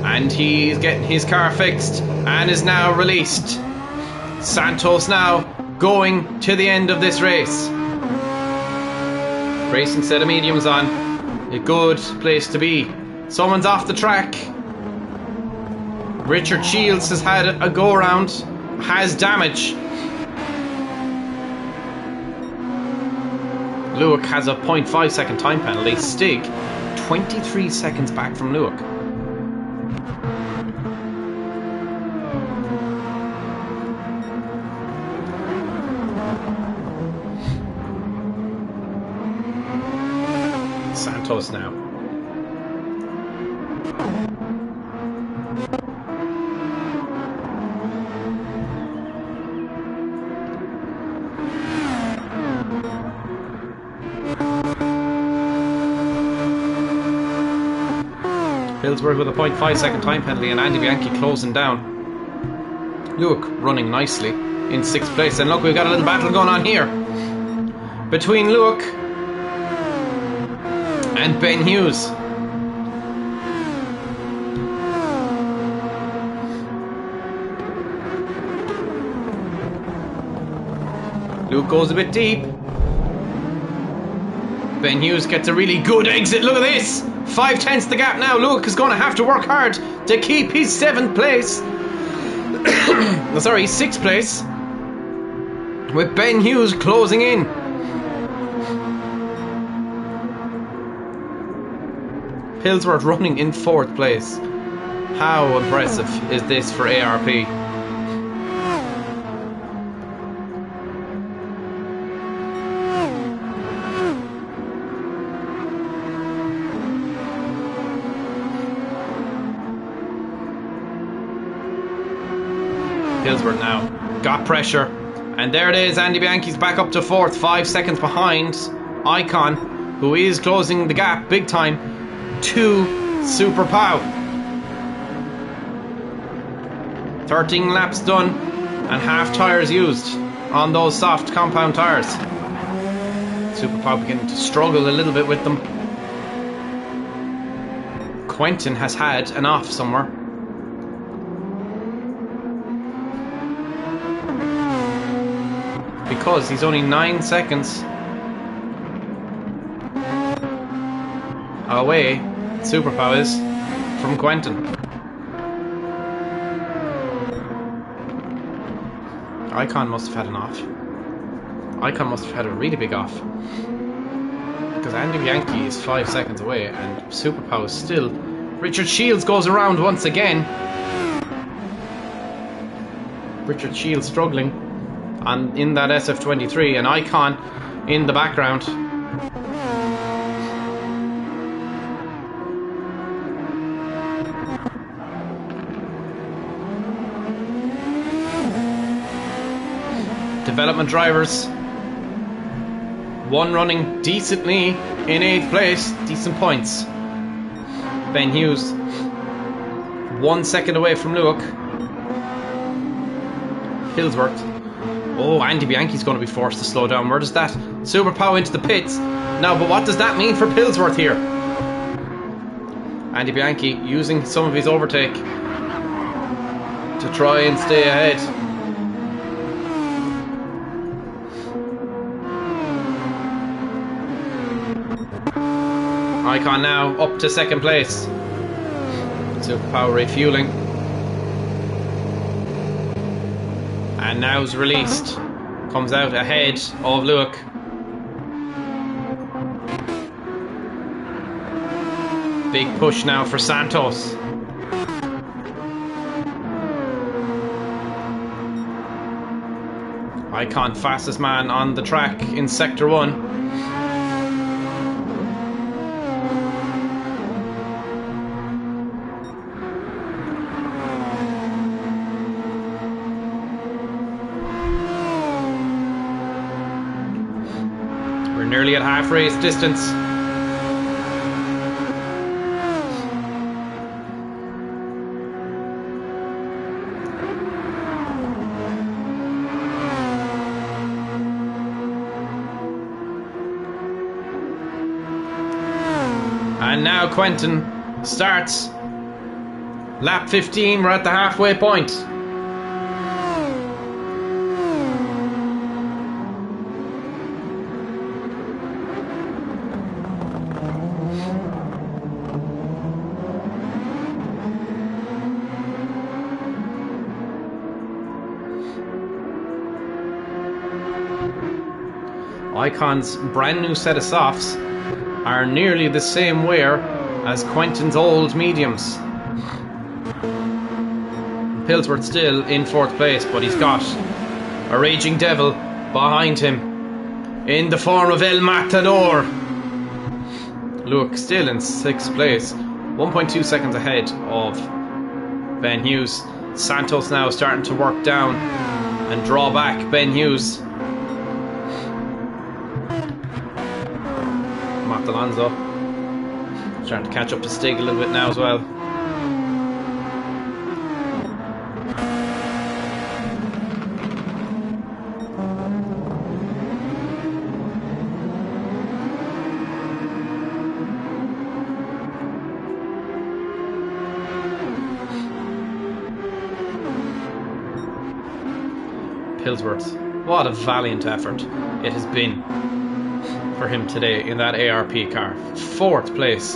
And he's getting his car fixed and is now released. Santos now going to the end of this race. Racing set of mediums on. A good place to be. Someone's off the track. Richard Shields has had a go around. Has damage. Lewick has a 0.5 second time penalty. Stig 23 seconds back from Lewick. Santos now. Pillsworth with a 0.5 second time penalty, and Andy Bianchi closing down. Luke running nicely in 6th place, and look, we've got a little battle going on here between Luke and Ben Hughes. Luke goes a bit deep. Ben Hughes gets a really good exit. Look at this. 5/10 the gap now. Luke is going to have to work hard to keep his 7th place. Sorry, 6th place. With Ben Hughes closing in. Pillsworth running in 4th place. How impressive is this for ARP? Pillsworth now got pressure, and there it is. Andy Bianchi's back up to 4th, 5 seconds behind Icon, who is closing the gap big time to Super Pow. 13 laps done and half tyres used on those soft compound tyres. Super Pow beginning to struggle a little bit with them. Quentin has had an off somewhere. Because he's only 9 seconds away, Super Pow is, from Quentin. Icon must have had an off. Icon must have had a really big off. Because Andy Bianchi is 5 seconds away and Super Pow is still. Richard Shields goes around once again. Richard Shields struggling in that SF23, and Icon in the background. Development drivers, one running decently in 8th place. Decent points. Ben Hughes 1 second away from Luke. Hillsworth. Oh, Andy Bianchi's going to be forced to slow down. Where does that Super Pow into the pits? Now, but what does that mean for Pillsworth here? Andy Bianchi using some of his overtake to try and stay ahead. Icon now up to 2nd place. Super Power refueling. And now's released. Comes out ahead of Luke. Big push now for Santos. Icon fastest man on the track in Sector 1. We're nearly at half race distance. And now Quentin starts lap 15. We're at the halfway point. Icon's brand new set of softs are nearly the same wear as Quentin's old mediums. Pillsworth still in 4th place, but he's got a raging devil behind him in the form of El Matador. Luke still in 6th place, 1.2 seconds ahead of Ben Hughes. Santos now starting to work down and draw back Ben Hughes. Alonso starting to catch up to Stig a little bit now as well. Pillsworth, what a valiant effort it has been for him today in that ARP car. 4th place.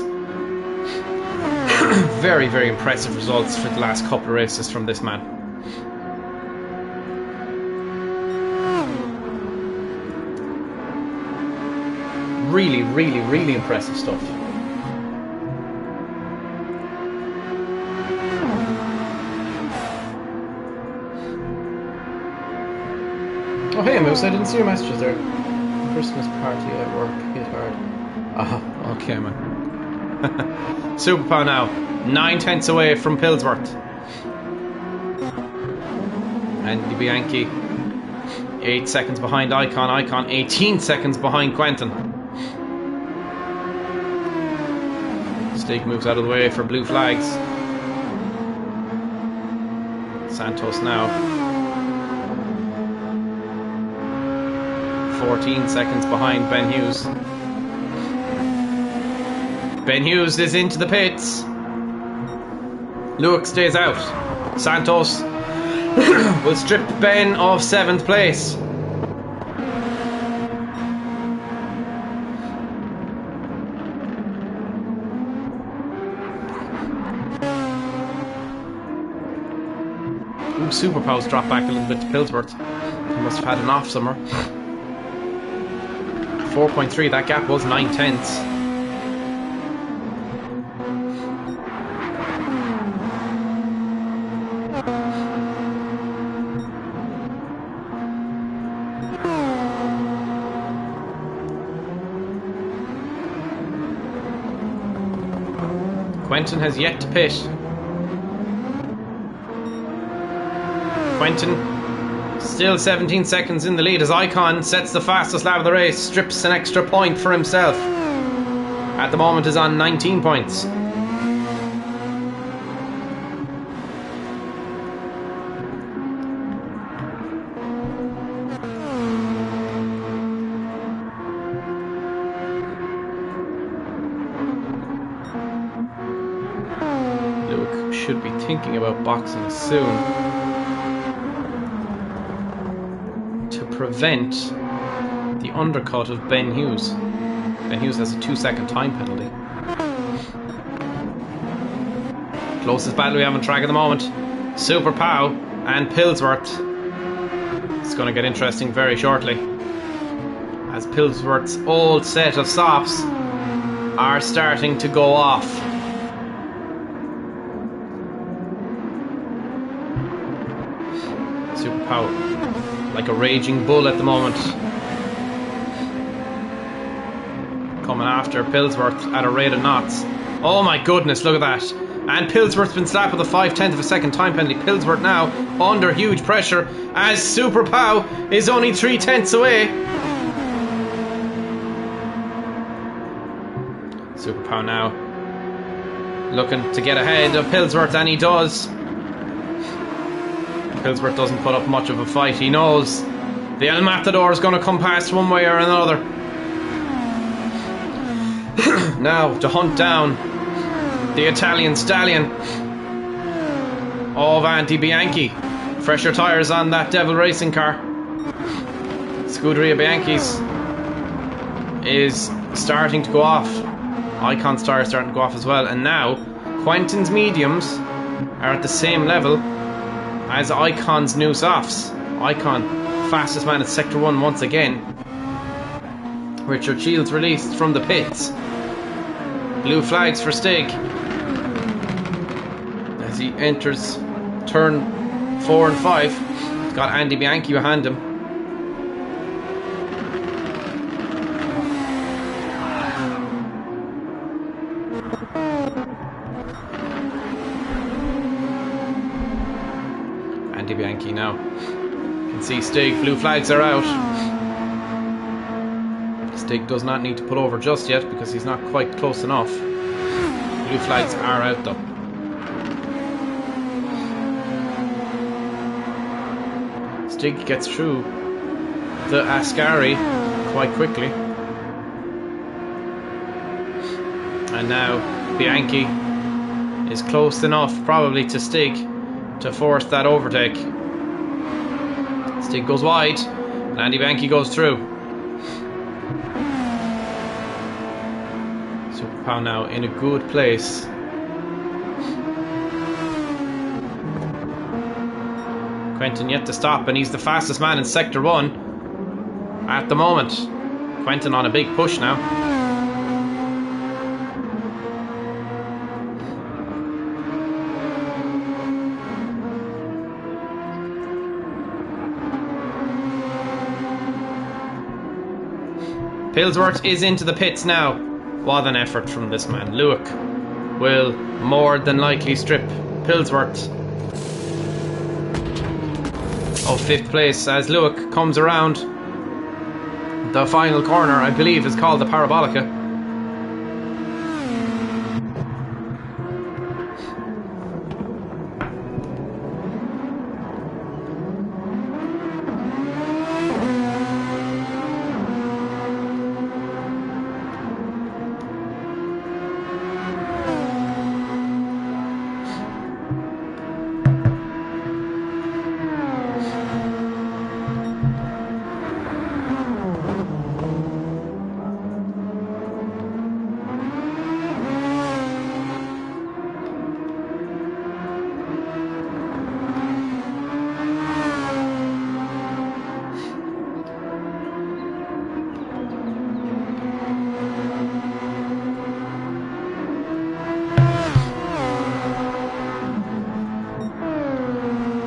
Very, very impressive results for the last couple of races from this man. Really, really, really impressive stuff. Oh hey Moose, I didn't see your messages there. Christmas party at work, hit hard. Ah, okay man. Super Pow now, 9/10 away from Pillsworth. Andy Bianchi 8 seconds behind Icon. Icon 18 seconds behind Quentin. Stig moves out of the way for blue flags. Santos now 14 seconds behind Ben Hughes. Ben Hughes is into the pits. Luke stays out. Santos will strip Ben of 7th place. Ooh, Super Pow's dropped back a little bit to Pillsworth. He must have had an off somewhere. 4.3, that gap was 9/10. Quentin has yet to pit. Quentin still 17 seconds in the lead as Icon sets the fastest lap of the race, strips an extra point for himself. at the moment is on 19 points. Luke should be thinking about boxing soon to prevent the undercut of Ben Hughes. Ben Hughes has a 2-second time penalty. Closest battle we have on track at the moment. Super Pow and Pillsworth. It's going to get interesting very shortly, as Pillsworth's old set of softs are starting to go off. Super Pow like a raging bull at the moment, coming after Pillsworth at a rate of knots. Oh my goodness, look at that. And Pillsworth's been slapped with a 5/10 of a second time penalty. Pillsworth now under huge pressure as Super Pow is only 3/10 away. Super Pow now looking to get ahead of Pillsworth, and he does. Pillsworth doesn't put up much of a fight. He knows the El Matador is going to come past one way or another. Now to hunt down the Italian stallion of Andy Bianchi. Fresher tyres on that Devil Racing car. Scuderia Bianchi's is starting to go off. Icon's tyre starting to go off as well. And now Quentin's mediums are at the same level as Icon's new softs. Icon, fastest man at Sector 1 once again. Richard Shields released from the pits. Blue flags for Stig as he enters turn 4 and 5. He's got Andy Bianchi behind him. Andy Bianchi now. You can see Stig, blue flags are out. Stig does not need to pull over just yet because he's not quite close enough. Blue flags are out though. Stig gets through the Ascari quite quickly. And now Bianchi is close enough probably to Stig to force that overtake. Stig goes wide and Andy Bianchi goes through. Super Pow now in a good place. Quentin yet to stop, and he's the fastest man in Sector 1 at the moment. Quentin on a big push now. Pillsworth is into the pits now. What an effort from this man. Luke will more than likely strip Pillsworth of 5th place as Luke comes around the final corner, I believe is called the Parabolica.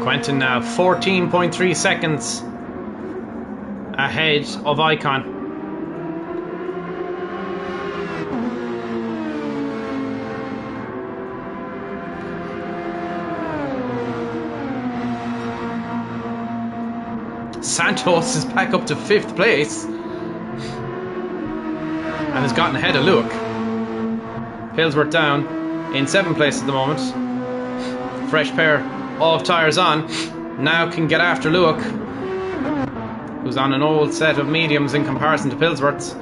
Quentin now 14.3 seconds ahead of Icon. Santos is back up to 5th place and has gotten ahead of Luke. Pillsworth down in 7th place at the moment. Fresh pair of tyres on. Now can get after Luke, who's on an old set of mediums in comparison to Pillsworth's.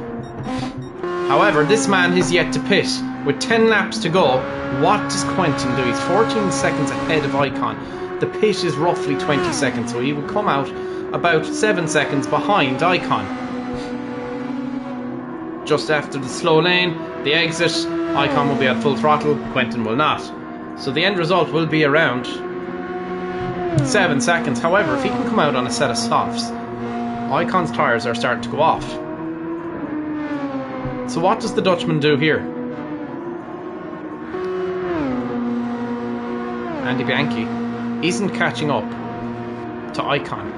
However, this man is yet to pit. With 10 laps to go, what does Quentin do? He's 14 seconds ahead of Icon. The pit is roughly 20 seconds, so he will come out about 7 seconds behind Icon. Just after the slow lane, the exit, Icon will be at full throttle, Quentin will not. So the end result will be around 7 seconds. However, if he can come out on a set of softs, Icon's tyres are starting to go off. So what does the Dutchman do here? Andy Bianchi isn't catching up to Icon.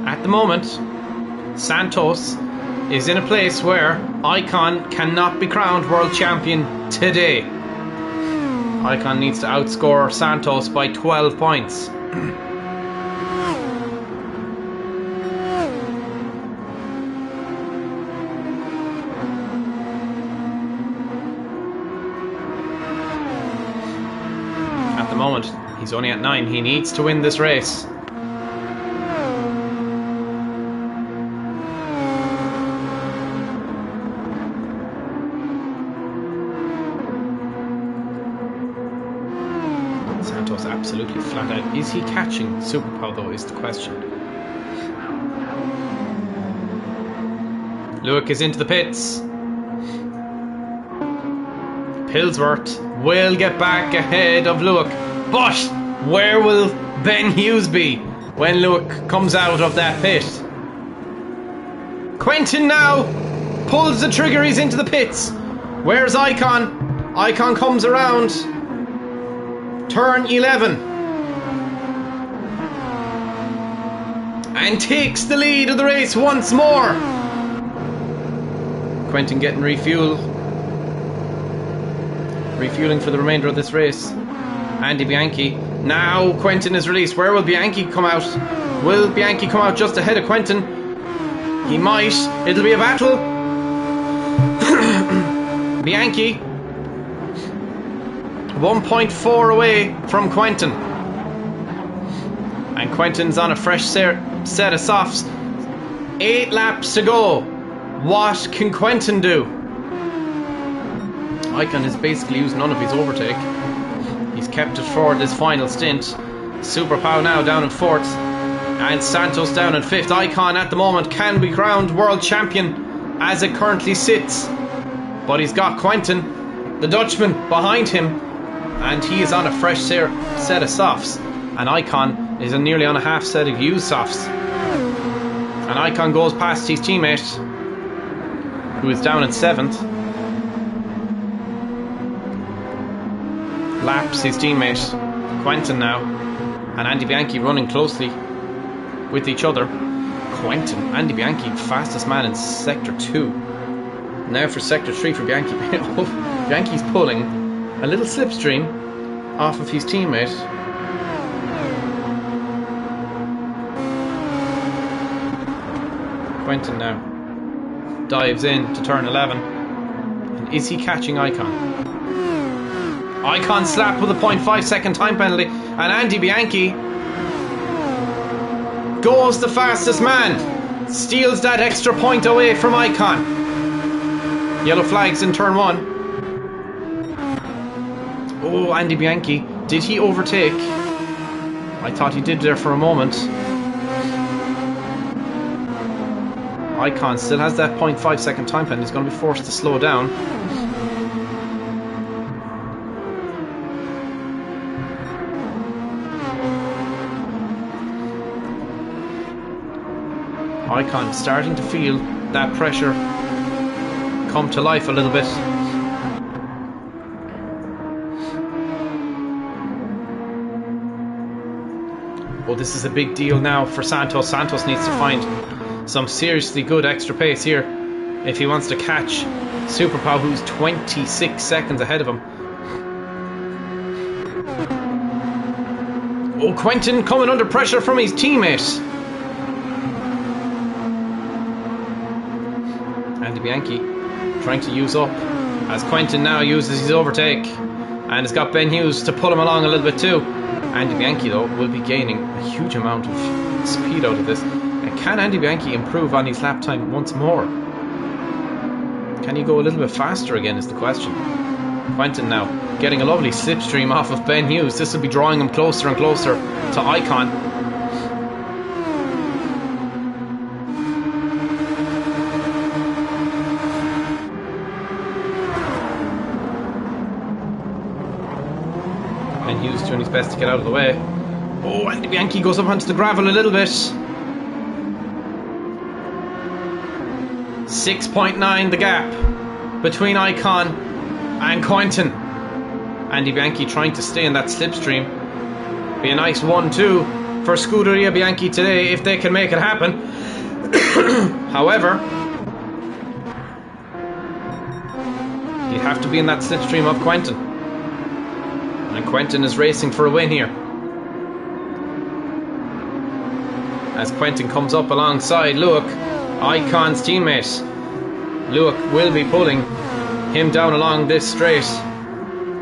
At the moment, Santos is in a place where Icon cannot be crowned world champion today. Icon needs to outscore Santos by 12 points. At the moment, he's only at 9. He needs to win this race. Santos absolutely flat out. Is he catching Superpow though is the question. Luke is into the pits. Pillsworth will get back ahead of Luke. But where will Ben Hughes be when Luke comes out of that pit? Quentin now pulls the trigger. He's into the pits. Where's Icon? Icon comes around turn 11 and takes the lead of the race once more. Quentin getting refueling for the remainder of this race. Andy Bianchi. Now Quentin is released. Where will Bianchi come out? Will Bianchi come out just ahead of Quentin? He might. It'll be a battle. Bianchi 1.4 away from Quentin. And Quentin's on a fresh set of softs. 8 laps to go. What can Quentin do? Icon has basically used none of his overtake. He's kept it for this final stint. Superpow now down in 4th. And Santos down in 5th. Icon at the moment can be crowned world champion as it currently sits. But he's got Quentin, the Dutchman, behind him. And he is on a fresh set of softs. And Icon is nearly on a half set of used softs. And Icon goes past his teammate, who is down in 7th. Laps his teammate, Quentin now. And Andy Bianchi running closely with each other. Quentin, Andy Bianchi, fastest man in Sector 2. Now for Sector 3 for Bianchi. Bianchi's pulling a little slipstream off of his teammate. Quentin now dives in to turn 11. And is he catching Icon? Icon slapped with a 0.5 second time penalty. And Andy Bianchi goes the fastest man. Steals that extra point away from Icon. Yellow flags in turn 1. Oh, Andy Bianchi. Did he overtake? I thought he did there for a moment. Icon still has that 0.5 second time penalty. He's going to be forced to slow down. Icon starting to feel that pressure come to life a little bit. Well, this is a big deal now for Santos. Santos needs to find some seriously good extra pace here if he wants to catch Superpow, who's 26 seconds ahead of him. Oh, Quentin coming under pressure from his teammate. Andy Bianchi trying to use up as Quentin now uses his overtake and has got Ben Hughes to pull him along a little bit too. Andy Bianchi though will be gaining a huge amount of speed out of this. And can Andy Bianchi improve on his lap time once more? Can he go a little bit faster again is the question. Quentin now getting a lovely slipstream off of Ben Hughes. This will be drawing him closer and closer to Icon. Ben Hughes doing his best to get out of the way. Oh, Andy Bianchi goes up onto the gravel a little bit. 6.9 the gap between Icon and Quentin. Andy Bianchi trying to stay in that slipstream. Be a nice 1-2 for Scuderia Bianchi today if they can make it happen. However, he'd have to be in that slipstream of Quentin. And Quentin is racing for a win here. As Quentin comes up alongside Luke, Icon's teammate. Luke will be pulling him down along this straight,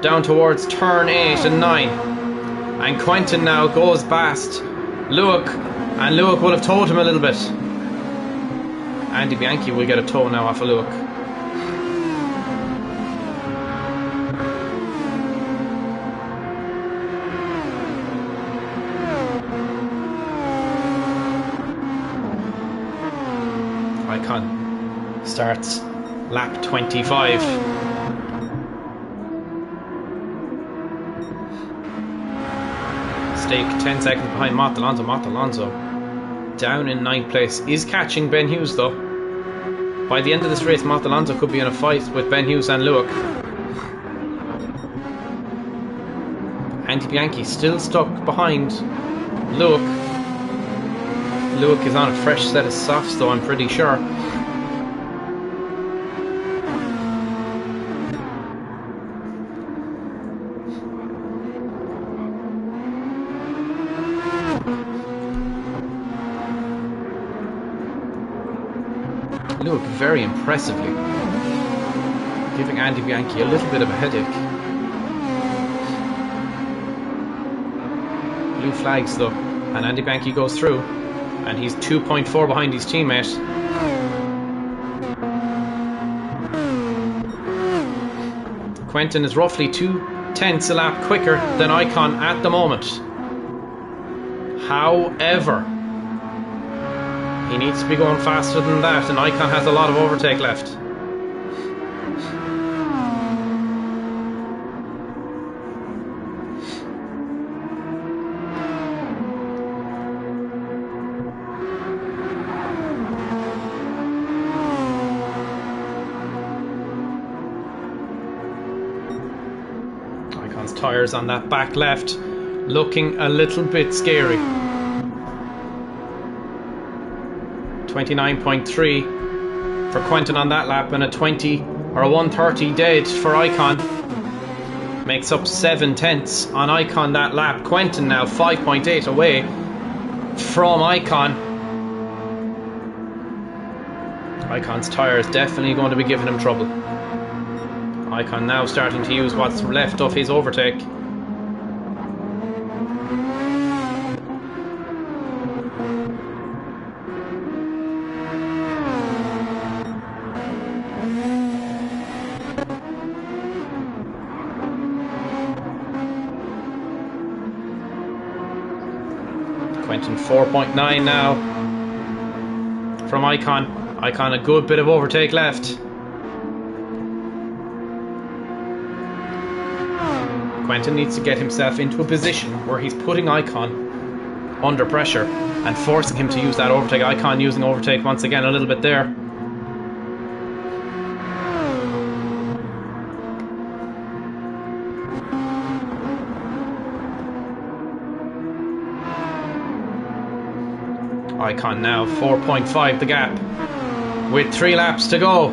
down towards turn 8 and 9. And Quentin now goes past Luke, and Luke will have towed him a little bit. Andy Bianchi will get a tow now off of Luke. Icon starts lap 25. Stake 10 seconds behind Mott Alonso. Mott Alonso down in 9th place. Is catching Ben Hughes though. By the end of this race, Mott Alonso could be in a fight with Ben Hughes and Luke. Andy Bianchi still stuck behind Luke. Luke is on a fresh set of softs though, I'm pretty sure. Luke very impressively giving Andy Bianchi a little bit of a headache. Blue flags though, and Andy Bianchi goes through. And he's 2.4 behind his teammate. Quentin is roughly 2/10 a lap quicker than Icon at the moment. However, he needs to be going faster than that, and Icon has a lot of overtake left. Tyres on that back left looking a little bit scary. 29.3 for Quentin on that lap, and a 20 or a 130 dead for Icon. Makes up 7/10 on Icon that lap. Quentin now 5.8 away from Icon. Icon's tyre is definitely going to be giving him trouble. Icon now starting to use what's left of his overtake. Quentin 4.9 now from Icon. Icon a good bit of overtake left. Quentin needs to get himself into a position where he's putting Icon under pressure and forcing him to use that overtake. Icon using overtake once again a little bit there. Icon now 4.5 the gap with 3 laps to go.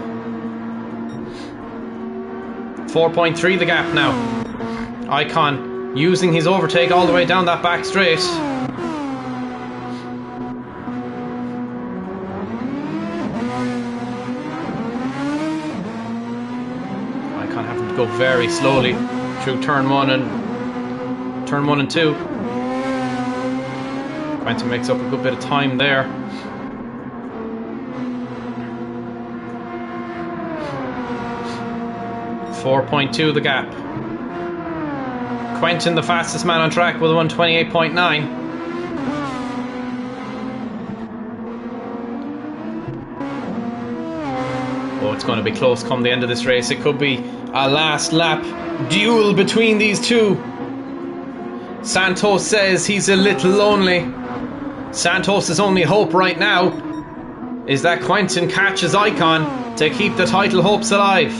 4.3 the gap now. Icon using his overtake all the way down that back straight. Icon having to go very slowly through turn 1 and 2. Quentin makes up a good bit of time there. .2 the gap. Quentin the fastest man on track with a 1:28.9. Oh, it's going to be close come the end of this race. It could be a last lap duel between these two. Santos says he's a little lonely. Santos' only hope right now is that Quentin catches Icon to keep the title hopes alive.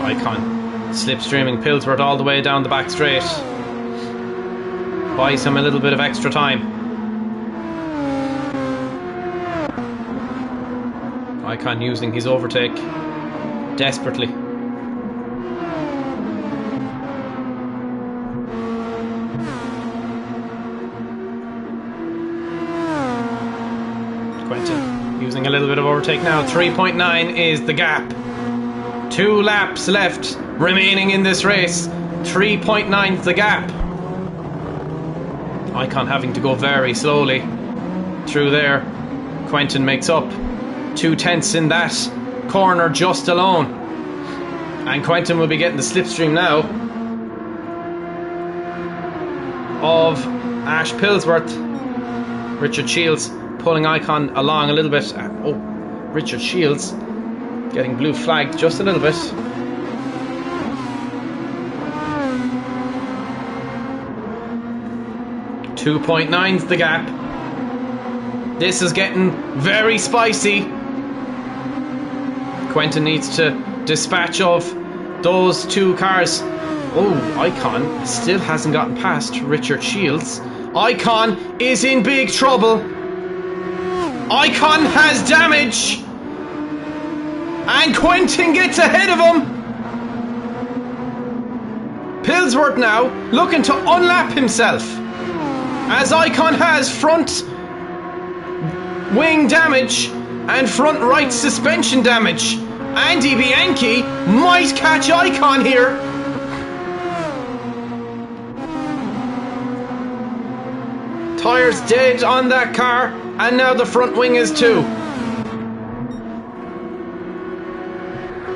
Icon slipstreaming Pillsworth all the way down the back straight. Buys him a little bit of extra time. Icon using his overtake desperately. Quentin using a little bit of overtake now. 3.9 is the gap. 2 laps left remaining in this race. 3.9 the gap. Icon having to go very slowly through there. Quentin makes up 2/10 in that corner just alone. And Quentin will be getting the slipstream now of Ash Pillsworth. Richard Shields pulling Icon along a little bit. Oh, Richard Shields getting blue flagged just a little bit. .9's the gap. This is getting very spicy. Quentin needs to dispatch of those 2 cars. Oh, Icon still hasn't gotten past Richard Shields. Icon is in big trouble. Icon has damage. And Quentin gets ahead of him. Pillsworth now looking to unlap himself, as Icon has front wing damage and front right suspension damage. Andy Bianchi might catch Icon here. Tyres dead on that car, and now the front wing is too.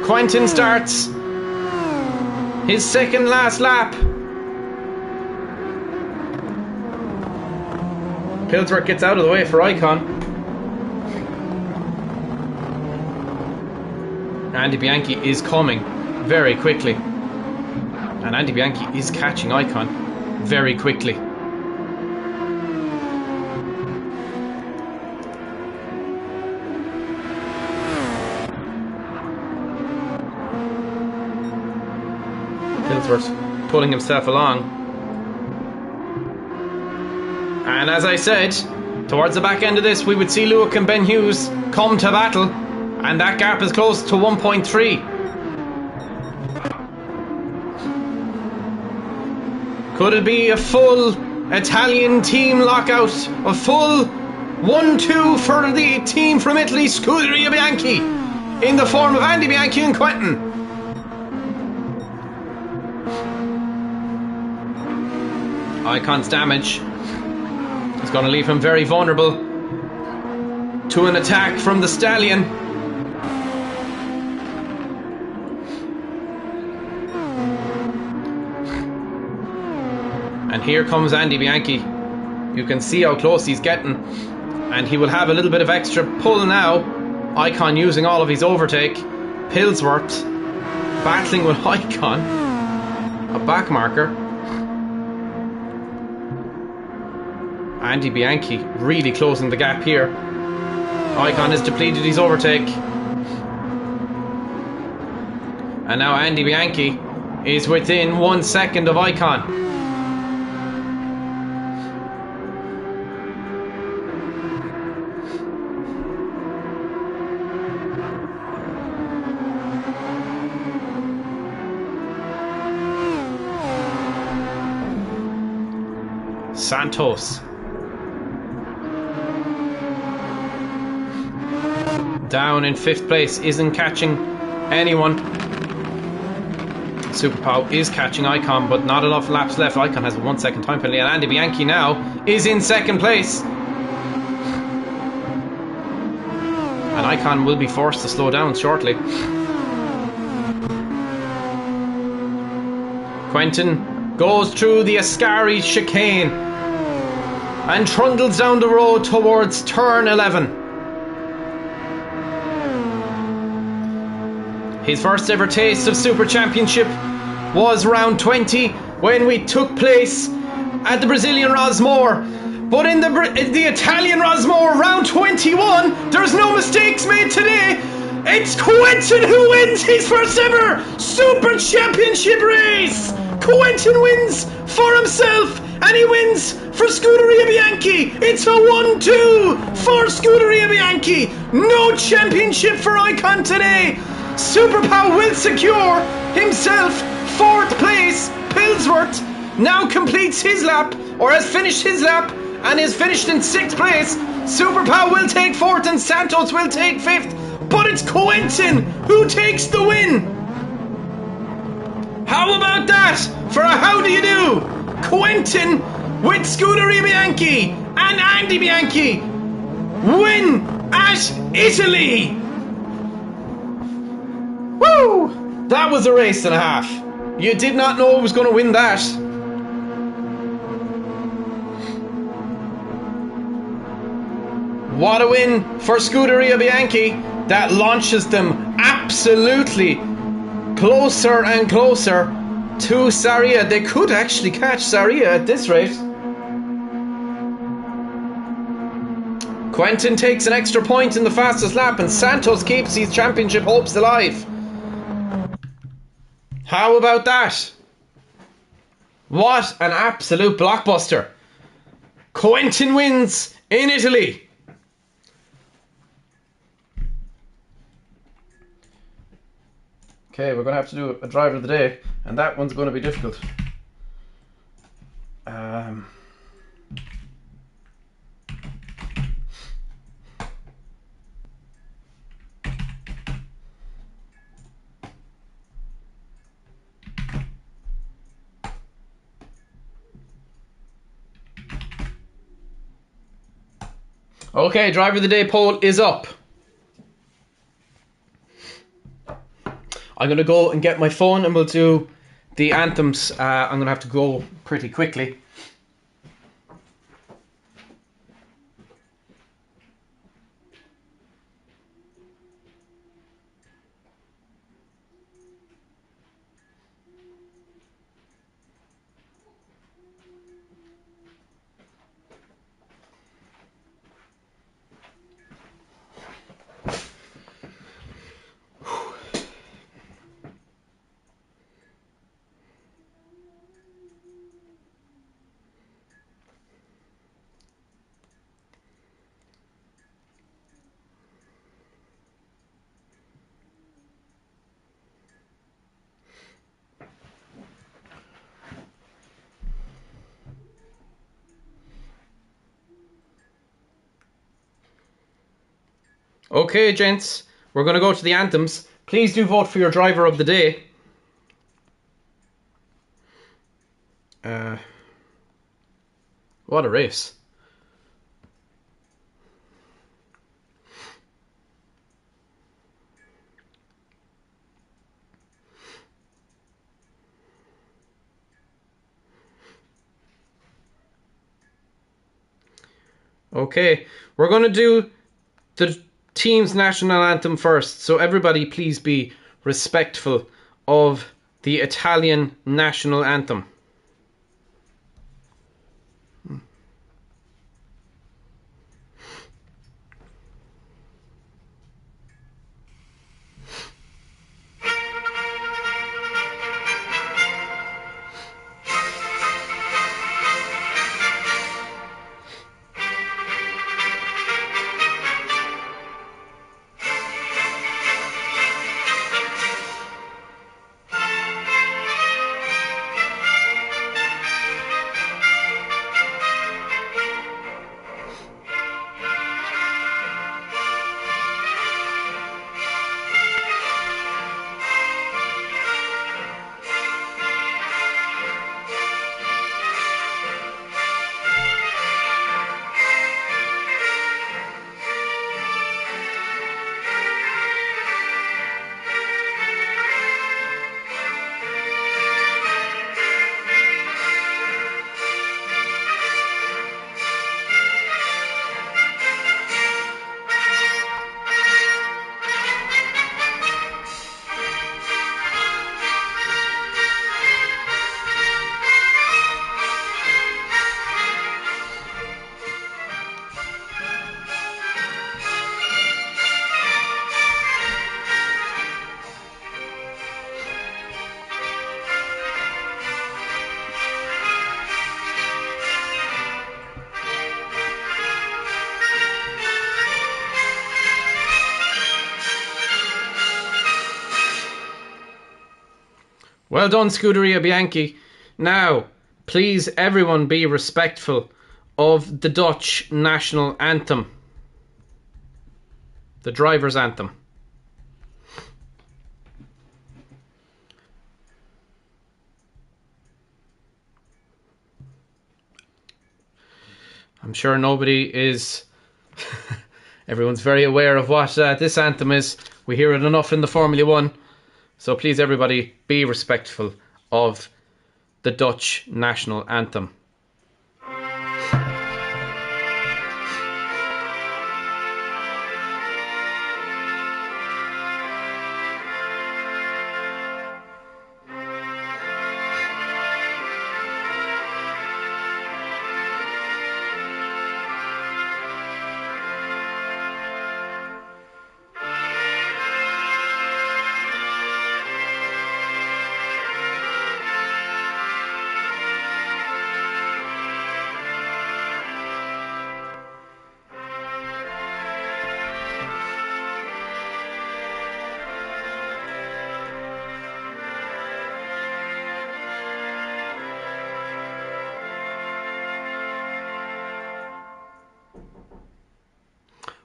Quentin starts his second last lap. Pillsworth gets out of the way for Icon. Andy Bianchi is coming very quickly. And Andy Bianchi is catching Icon very quickly. Pillsworth pulling himself along. And as I said, towards the back end of this, we would see Lewick and Ben Hughes come to battle, and that gap is close to 1.3. Could it be a full Italian team lockout? A full 1-2 for the team from Italy, Scuderia Bianchi, in the form of Andy Bianchi and Quentin. Icon's damage is going to leave him very vulnerable to an attack from the Stallion. And here comes Andy Bianchi. You can see how close he's getting, and he will have a little bit of extra pull now. Icon using all of his overtake. Pillsworth battling with Icon, a back marker. Andy Bianchi really closing the gap here. Icon has depleted his overtake. And now Andy Bianchi is within 1 second of Icon. Santos. Down in 5th place, isn't catching anyone. Super Pow is catching Icon, but not enough laps left. Icon has a 1 second time penalty, and Andy Bianchi now is in 2nd place. And Icon will be forced to slow down shortly. Quentin goes through the Ascari chicane and trundles down the road towards turn 11. His first ever taste of Super Championship was round 20 when we took place at the Brazilian Rosmore. But in the Italian Rosmore, round 21, there's no mistakes made today. It's Quentin who wins his first ever Super Championship race. Quentin wins for himself, and he wins for Scuderia Bianchi. It's a 1-2 for Scuderia Bianchi. No championship for Icon today. Super Pow will secure himself 4th place. Pillsworth now completes his lap, or has finished his lap, and is finished in 6th place. Super Pow will take 4th and Santos will take 5th. But it's Quentin who takes the win. How about that for a how do you do? Quentin with Scuderia Bianchi and Andy Bianchi win at Italy. Woo! That was a race and a half. You did not know who was going to win that. What a win for Scuderia Bianchi. That launches them absolutely closer and closer to Saria. They could actually catch Saria at this rate. Quentin takes an extra point in the fastest lap, and Santos keeps his championship hopes alive. How about that? What an absolute blockbuster. Quentin wins in Italy. Okay, we're going to have to do a driver of the day, and that one's going to be difficult. Okay, driver of the day poll is up. I'm going to go and get my phone and we'll do the anthems. I'm going to have to go pretty quickly. Okay, gents, we're going to go to the anthems. Please do vote for your driver of the day. What a race. Okay, we're going to do the team's national anthem first, so everybody please be respectful of the Italian national anthem. Well done, Scuderia Bianchi. Now, please everyone be respectful of the Dutch national anthem. The driver's anthem. I'm sure nobody is... Everyone's very aware of what this anthem is. We hear it enough in the Formula 1. So please everybody be respectful of the Dutch national anthem.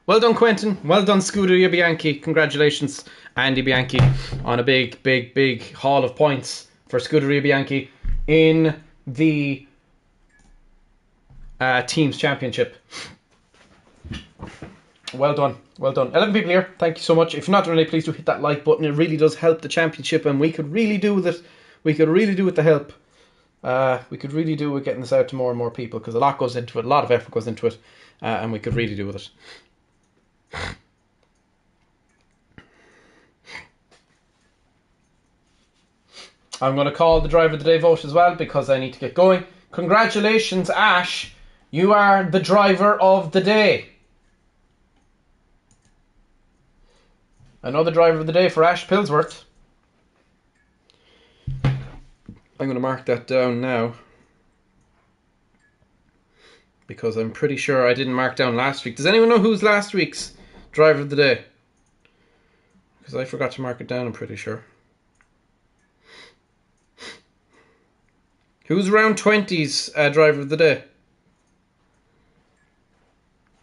Well done, Quentin. Well done, Scuderia Bianchi. Congratulations, Andy Bianchi, on a big, big, big haul of points for Scuderia Bianchi in the Teams Championship. Well done. Well done. 11 people here. Thank you so much. If you're not already, please do hit that like button. It really does help the championship, and we could really do with it. We could really do with the help. We could really do with getting this out to more and more people, because a lot goes into it. A lot of effort goes into it, and we could really do with it. I'm going to call the driver of the day vote as well, because I need to get going. Congratulations, Ash. You are the driver of the day. Another driver of the day for Ash Pillsworth. I'm going to mark that down now, because I'm pretty sure I didn't mark down last week. Does anyone know who's last week's driver of the day? Because I forgot to mark it down, I'm pretty sure. Who's round 20's driver of the day?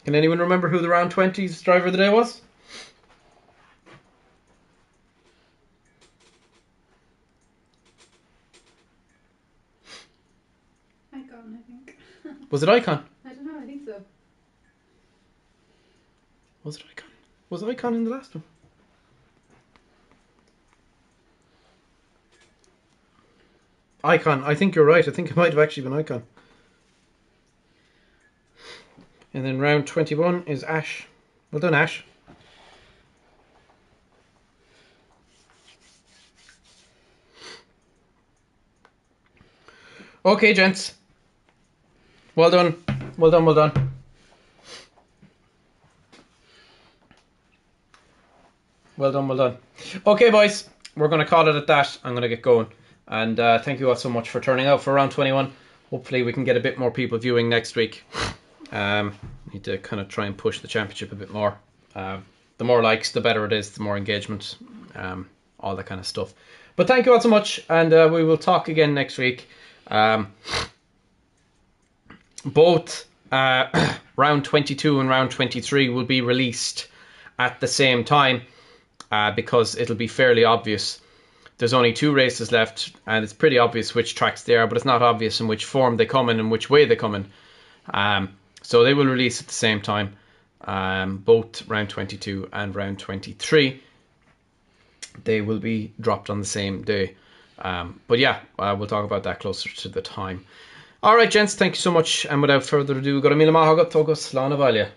Can anyone remember who the round 20's driver of the day was? Icon, I think. Was it Icon? I don't know, I think so. Was it Icon? Was Icon in the last one? Icon, I think you're right. I think it might have actually been Icon. And then round 21 is Ash. Well done, Ash. Okay, gents. Well done. Well done, well done. Well done, well done. Okay, boys. We're going to call it at that. I'm going to get going. And thank you all so much for turning out for round 21. Hopefully we can get a bit more people viewing next week. Need to kind of try and push the championship a bit more. The more likes, the better it is. The more engagement. All that kind of stuff. But thank you all so much. And we will talk again next week. Both round 22 and round 23 will be released at the same time, because it'll be fairly obvious. There's only 2 races left, and it's pretty obvious which tracks they are, but it's not obvious in which form they come in and which way they come in. So they will release at the same time, both round 22 and round 23. They will be dropped on the same day. But yeah, we'll talk about that closer to the time. Alright, gents, thank you so much. And without further ado, go to Mila Mahagat, Togus, Lana Valia.